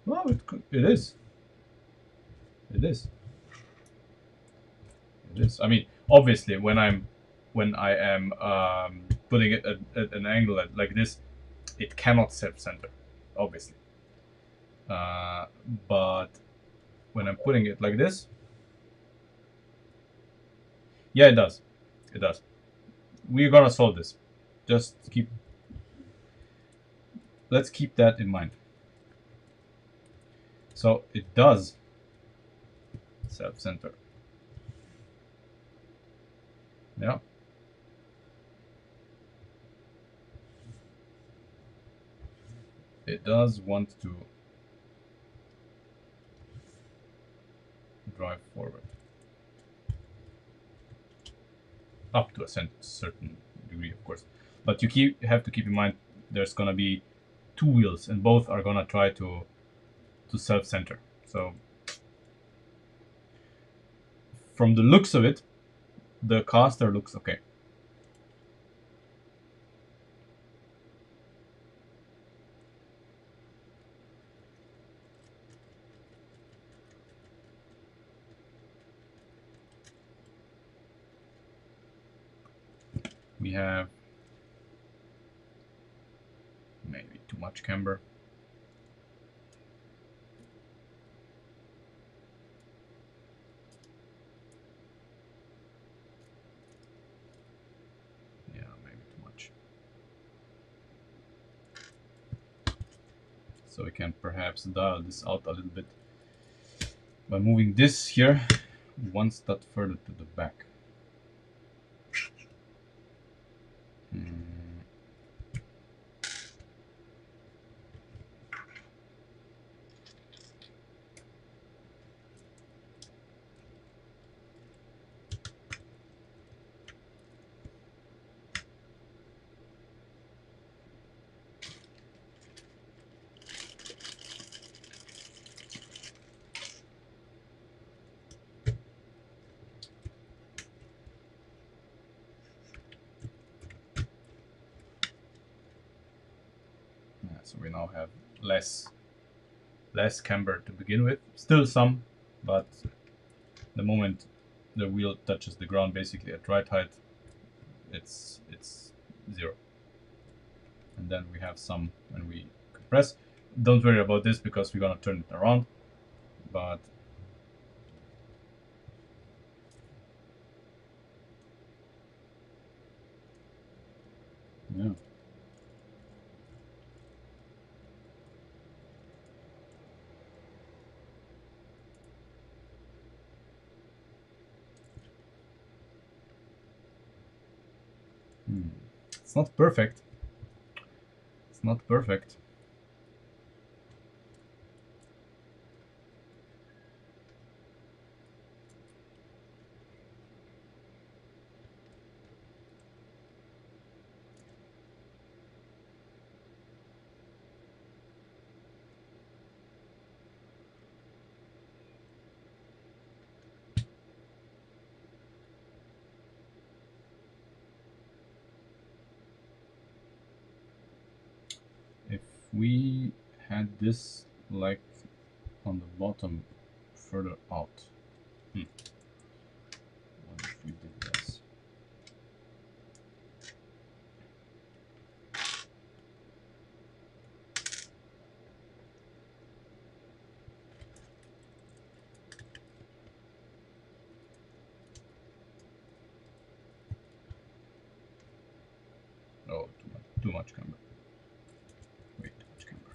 well, it is. It is. It is. I mean, obviously, when I am putting it at an angle like this, it cannot self-center, obviously. But when I'm putting it like this, yeah, it does. It does. We're gonna solve this. Just let's keep that in mind. So it does self-center. Yeah. It does want to drive forward. up to a certain degree, of course. But have to keep in mind there's gonna be two wheels, and both are gonna try to self-center. So from the looks of it, the caster looks okay. We have maybe too much camber. Yeah, maybe too much. So we can perhaps dial this out a little bit by moving this here one step further to the back. So we now have less camber to begin with. Still some, but the moment the wheel touches the ground, basically at right height, it's 0. And then we have some when we compress. Don't worry about this because we're gonna turn it around. But yeah. It's not perfect. It's not perfect. If we had this like on the bottom further out. What if we did this? Oh, too much camber. Way too much camber.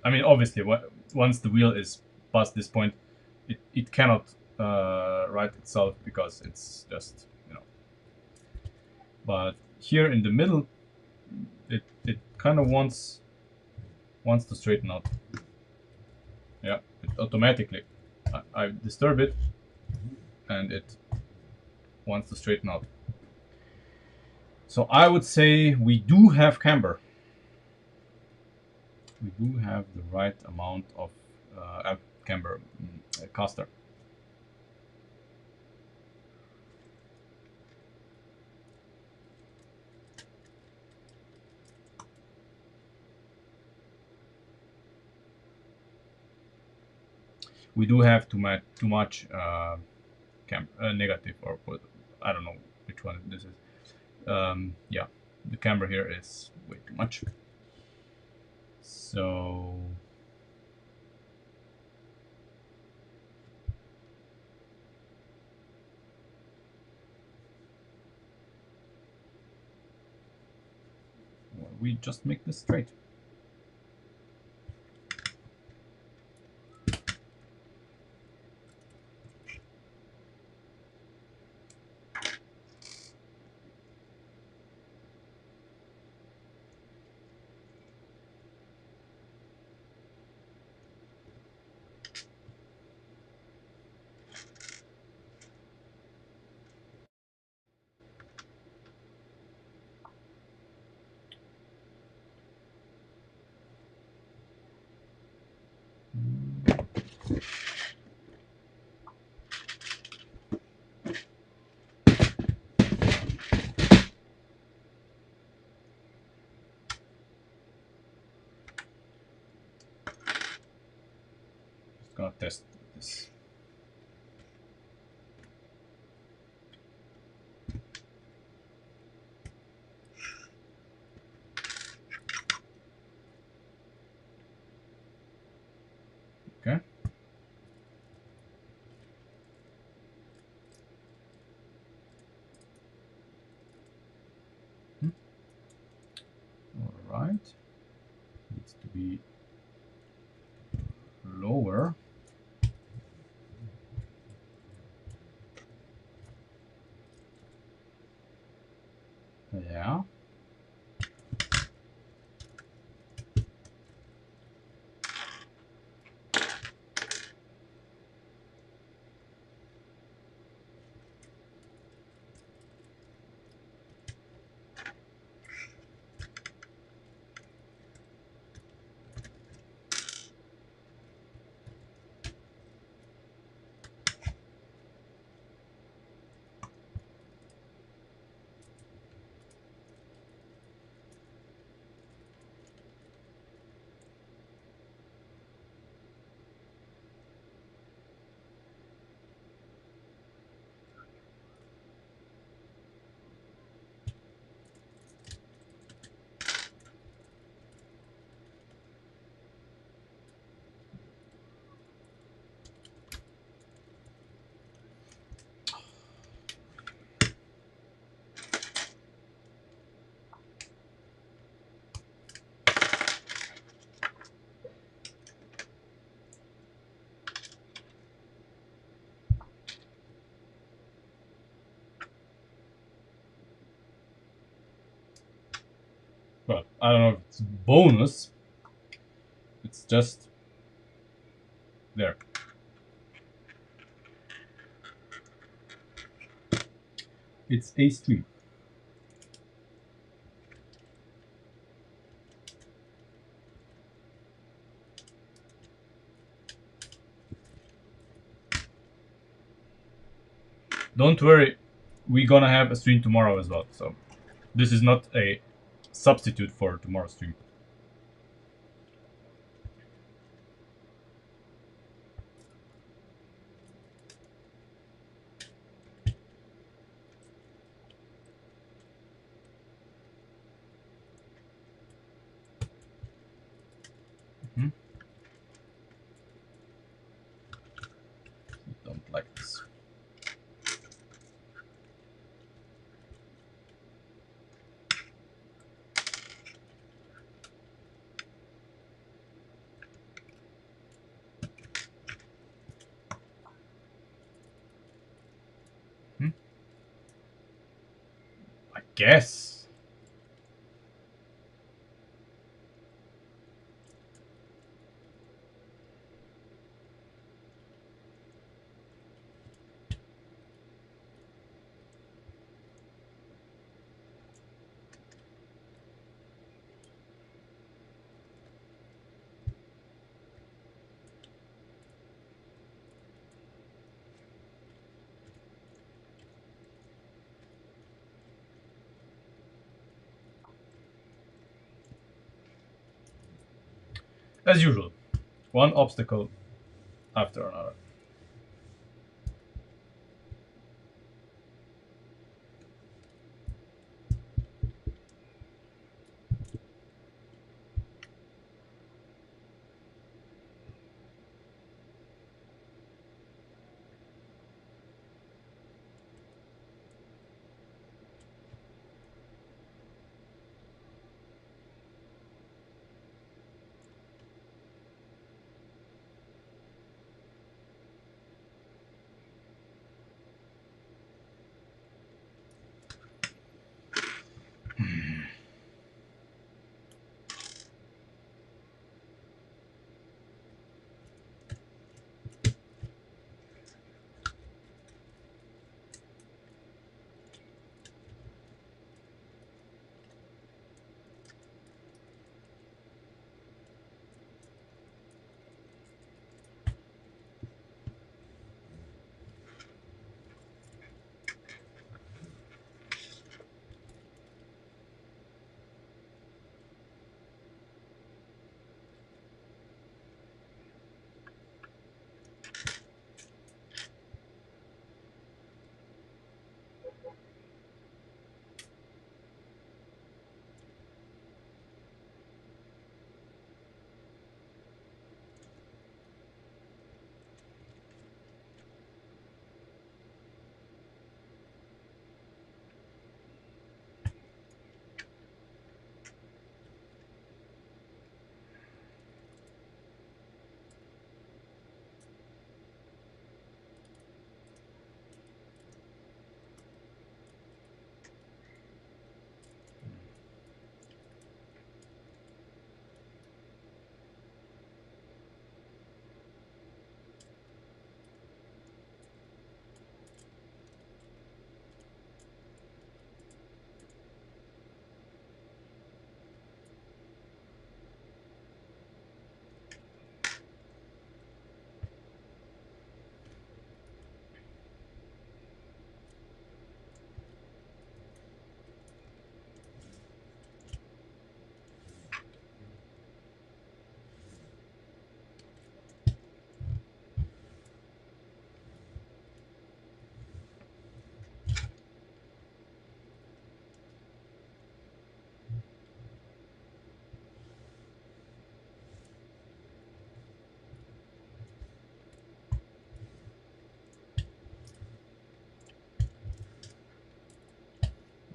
I mean, obviously, once the wheel is past this point, it cannot right itself because it's just, you know. But here in the middle, it kind of wants to straighten out. Yeah, it automatically. I disturb it, and it wants to straighten out. So I would say we do have camber. We do have the right amount of camber caster. We do have too much negative, or I don't know which one this is. Yeah, the camber here is way too much. So we just make this straight. Just gonna test this. Okay. All right. Needs to be lower. Yeah. Well, I don't know if it's bonus. It's just there. It's ace-3. Don't worry, we're gonna have a stream tomorrow as well. So this is not a substitute for tomorrow's stream. Don't like this. I guess. As usual, one obstacle after another.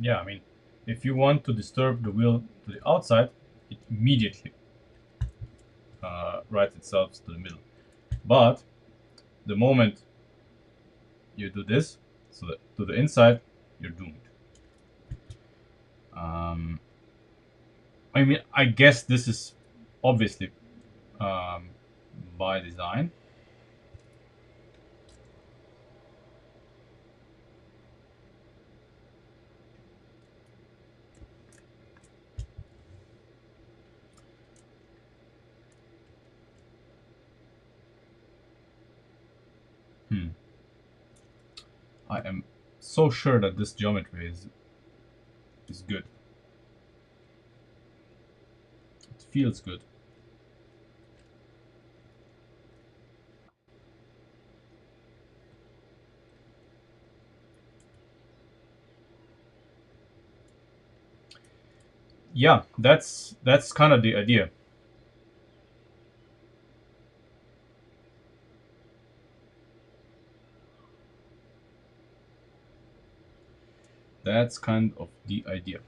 Yeah, I mean, if you want to disturb the wheel to the outside, it immediately writes itself to the middle. But the moment you do this, so that to the inside, you're doomed. Um, I mean, I guess this is obviously um, by design. Hmm. I am so sure that this geometry is good. It feels good. Yeah, that's kind of the idea. That's kind of the idea.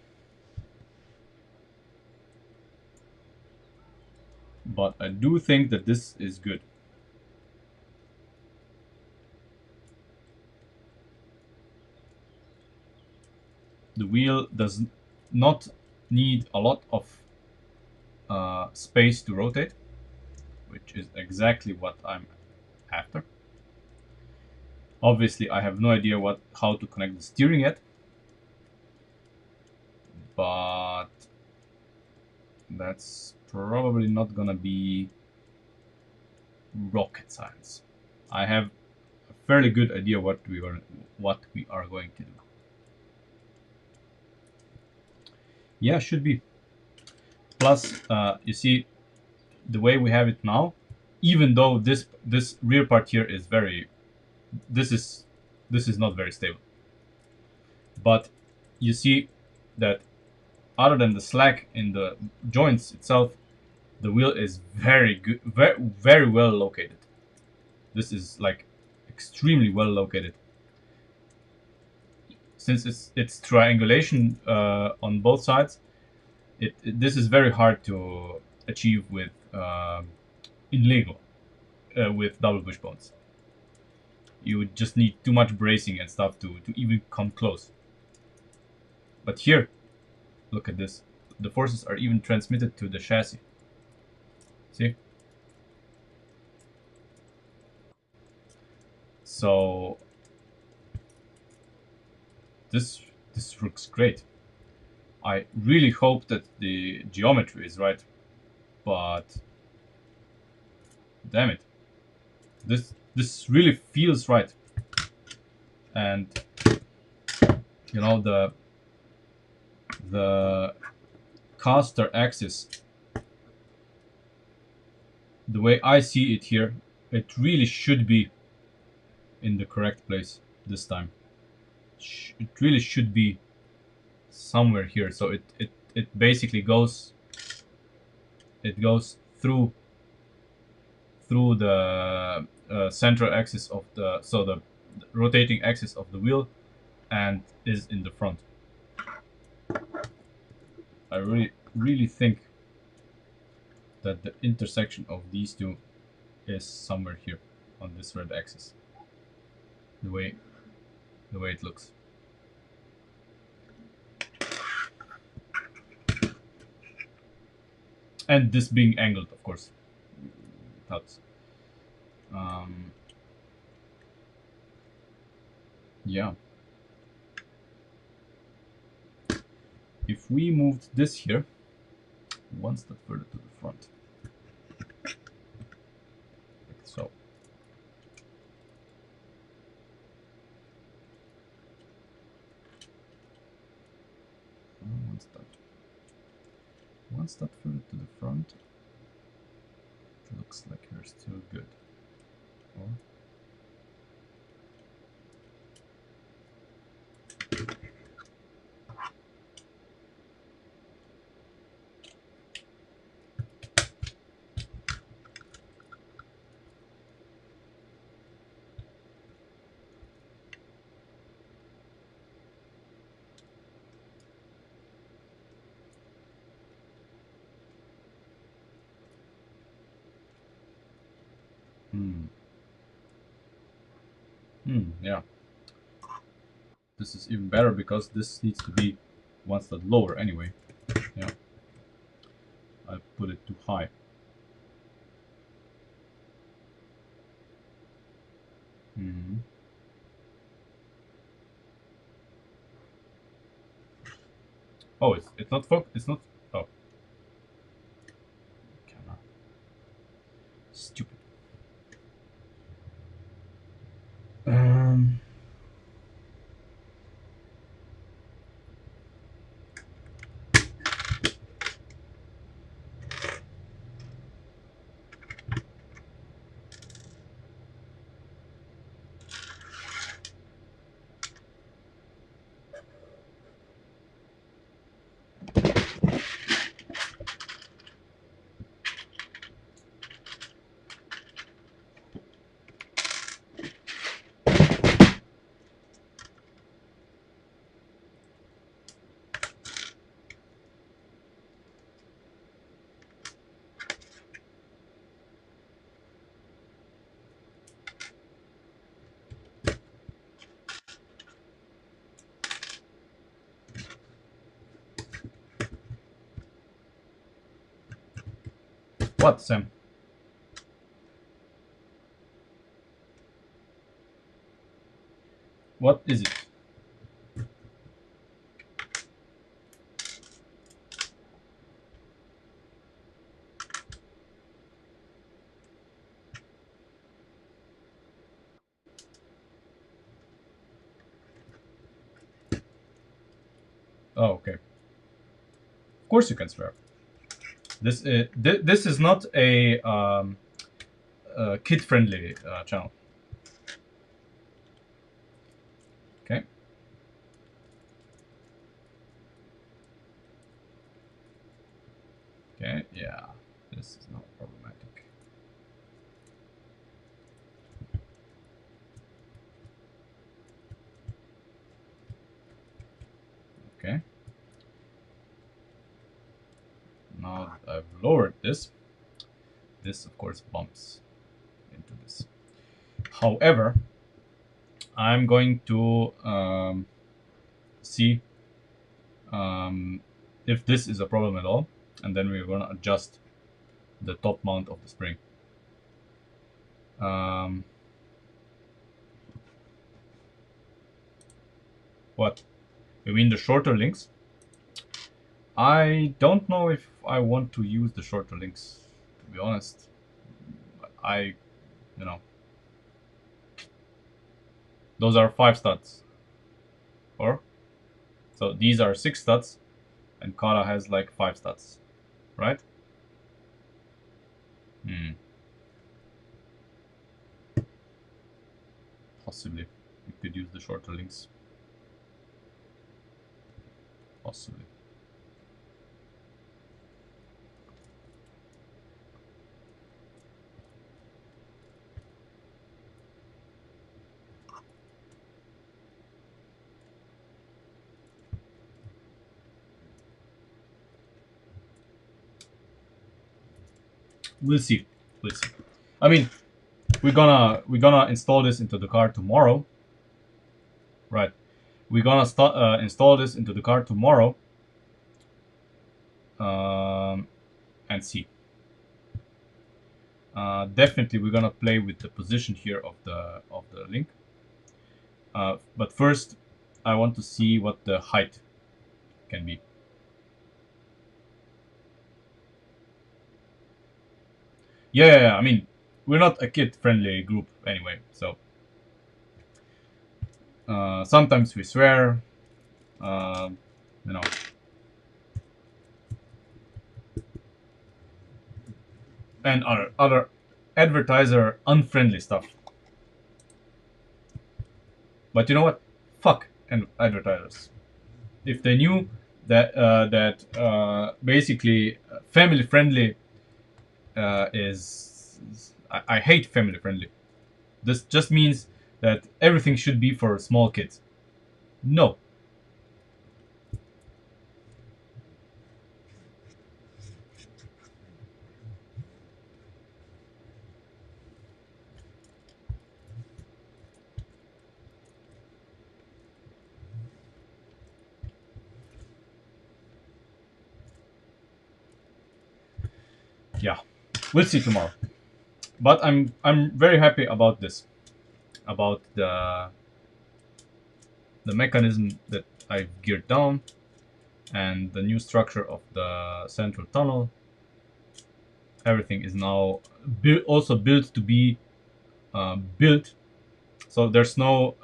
But I do think that this is good. The wheel does not need a lot of space to rotate, which is exactly what I'm after. Obviously, I have no idea how to connect the steering yet, but that's probably not gonna be rocket science. I have a fairly good idea what we are going to do. Yeah, should be. Plus, you see, the way we have it now, even though this rear part here is very, this is this is not very stable. But you see that other than the slack in the joints itself, the wheel is very good, very well located. This is like extremely well located. Since it's triangulation on both sides, this is very hard to achieve with in Lego with double wishbones. You would just need too much bracing and stuff to even come close. But here, look at this. The forces are even transmitted to the chassis. See? So this this looks great. I really hope that the geometry is right, but damn it, this really feels right. And the caster axis, the way I see it here, it really should be in the correct place this time. It really should be somewhere here. So it basically goes through the central axis of the rotating axis of the wheel and is in the front. I really think that the intersection of these two is somewhere here on this red axis. The way it looks. And this being angled, of course. Helps. Um, yeah. If we moved this here one step further to the front, like so. One step further to the front. It looks like you're still good. Or Yeah. This is even better because this needs to be one step lower anyway. Yeah. I put it too high. Hmm. Oh, it's not focus. It's not. Oh, camera. Stupid. Um. What, Sam? What is it? Oh, okay. Of course you can swear. This is not a kid-friendly channel. Okay. Okay. Yeah. This is not problematic. Okay. Now that I've lowered this, this of course bumps into this. However, I'm going to see if this is a problem at all, and then we're going to adjust the top mount of the spring. Um, what? You mean the shorter links? I don't know if I want to use the shorter links, to be honest. I, you know, those are 5 studs. Or? So these are 6 studs, and Kara has like 5 studs, right? Hmm. Possibly. We could use the shorter links. Possibly. We'll see. We'll see. I mean, we're gonna install this into the car tomorrow, right? We're gonna start install this into the car tomorrow, um, and see. Definitely, we're gonna play with the position here of the link. But first, I want to see what the height can be. Yeah. I mean, we're not a kid-friendly group anyway, so sometimes we swear. Um, you know, and other advertiser unfriendly stuff. But you know what? Fuck and advertisers. If they knew that basically family friendly I hate family friendly. This just means that everything should be for small kids. No. yeah, we'll see tomorrow. But I'm very happy about this, about the mechanism that I've geared down, and the new structure of the central tunnel. Everything is now also built to be built, so there's no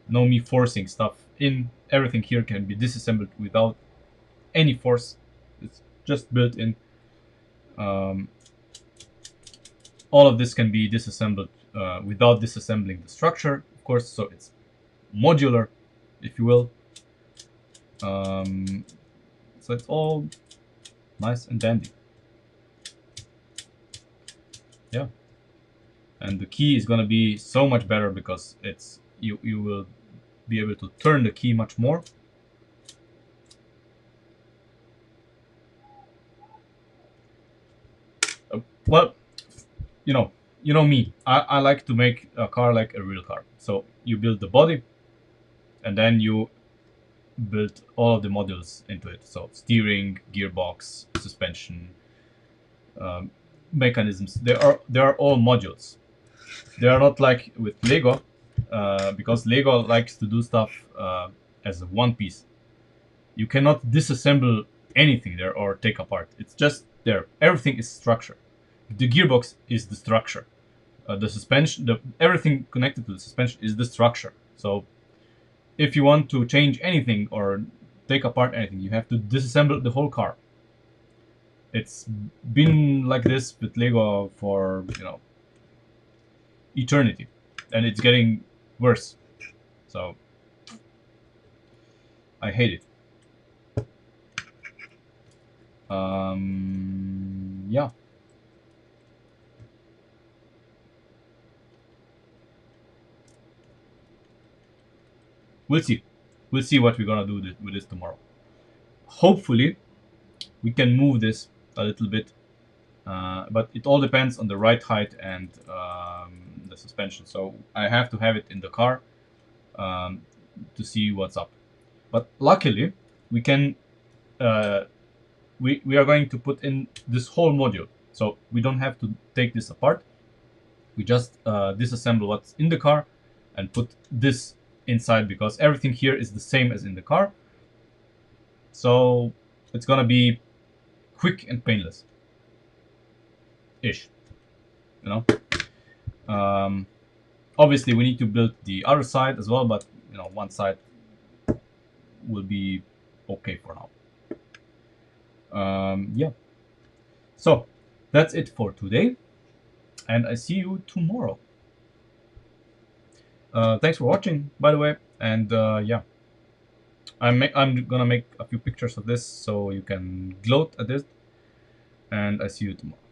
me forcing stuff in. Everything here can be disassembled without any force. It's just built in. Um, all of this can be disassembled without disassembling the structure, of course. So it's modular, if you will. So it's all nice and dandy. Yeah, and the key is gonna be so much better because it's you will be able to turn the key much more. Well, you know me. I like to make a car like a real car. So you build the body, and then you build all of the modules into it. So steering, gearbox, suspension, um, mechanisms. They are all modules. They are not like with Lego, because Lego likes to do stuff as a one piece. You cannot disassemble anything there or take apart. It's just there. Everything is structure. The gearbox is the structure. The suspension, everything connected to the suspension is the structure. So if you want to change anything or take apart anything, you have to disassemble the whole car. It's been like this with Lego for eternity, and it's getting worse. So I hate it. Yeah. We'll see. We'll see what we're gonna do with this tomorrow. Hopefully, we can move this a little bit, but it all depends on the right height and the suspension. So I have to have it in the car um, to see what's up. But luckily, we can. Uh, we are going to put in this whole module, so we don't have to take this apart. We just disassemble what's in the car and put this inside, because everything here is the same as in the car. So it's gonna be quick and painless ish, you know. Obviously we need to build the other side as well, but one side will be okay for now. Yeah, so that's it for today, and I see you tomorrow. Thanks for watching, by the way, and yeah, I'm gonna make a few pictures of this so you can gloat at this, and I see you tomorrow.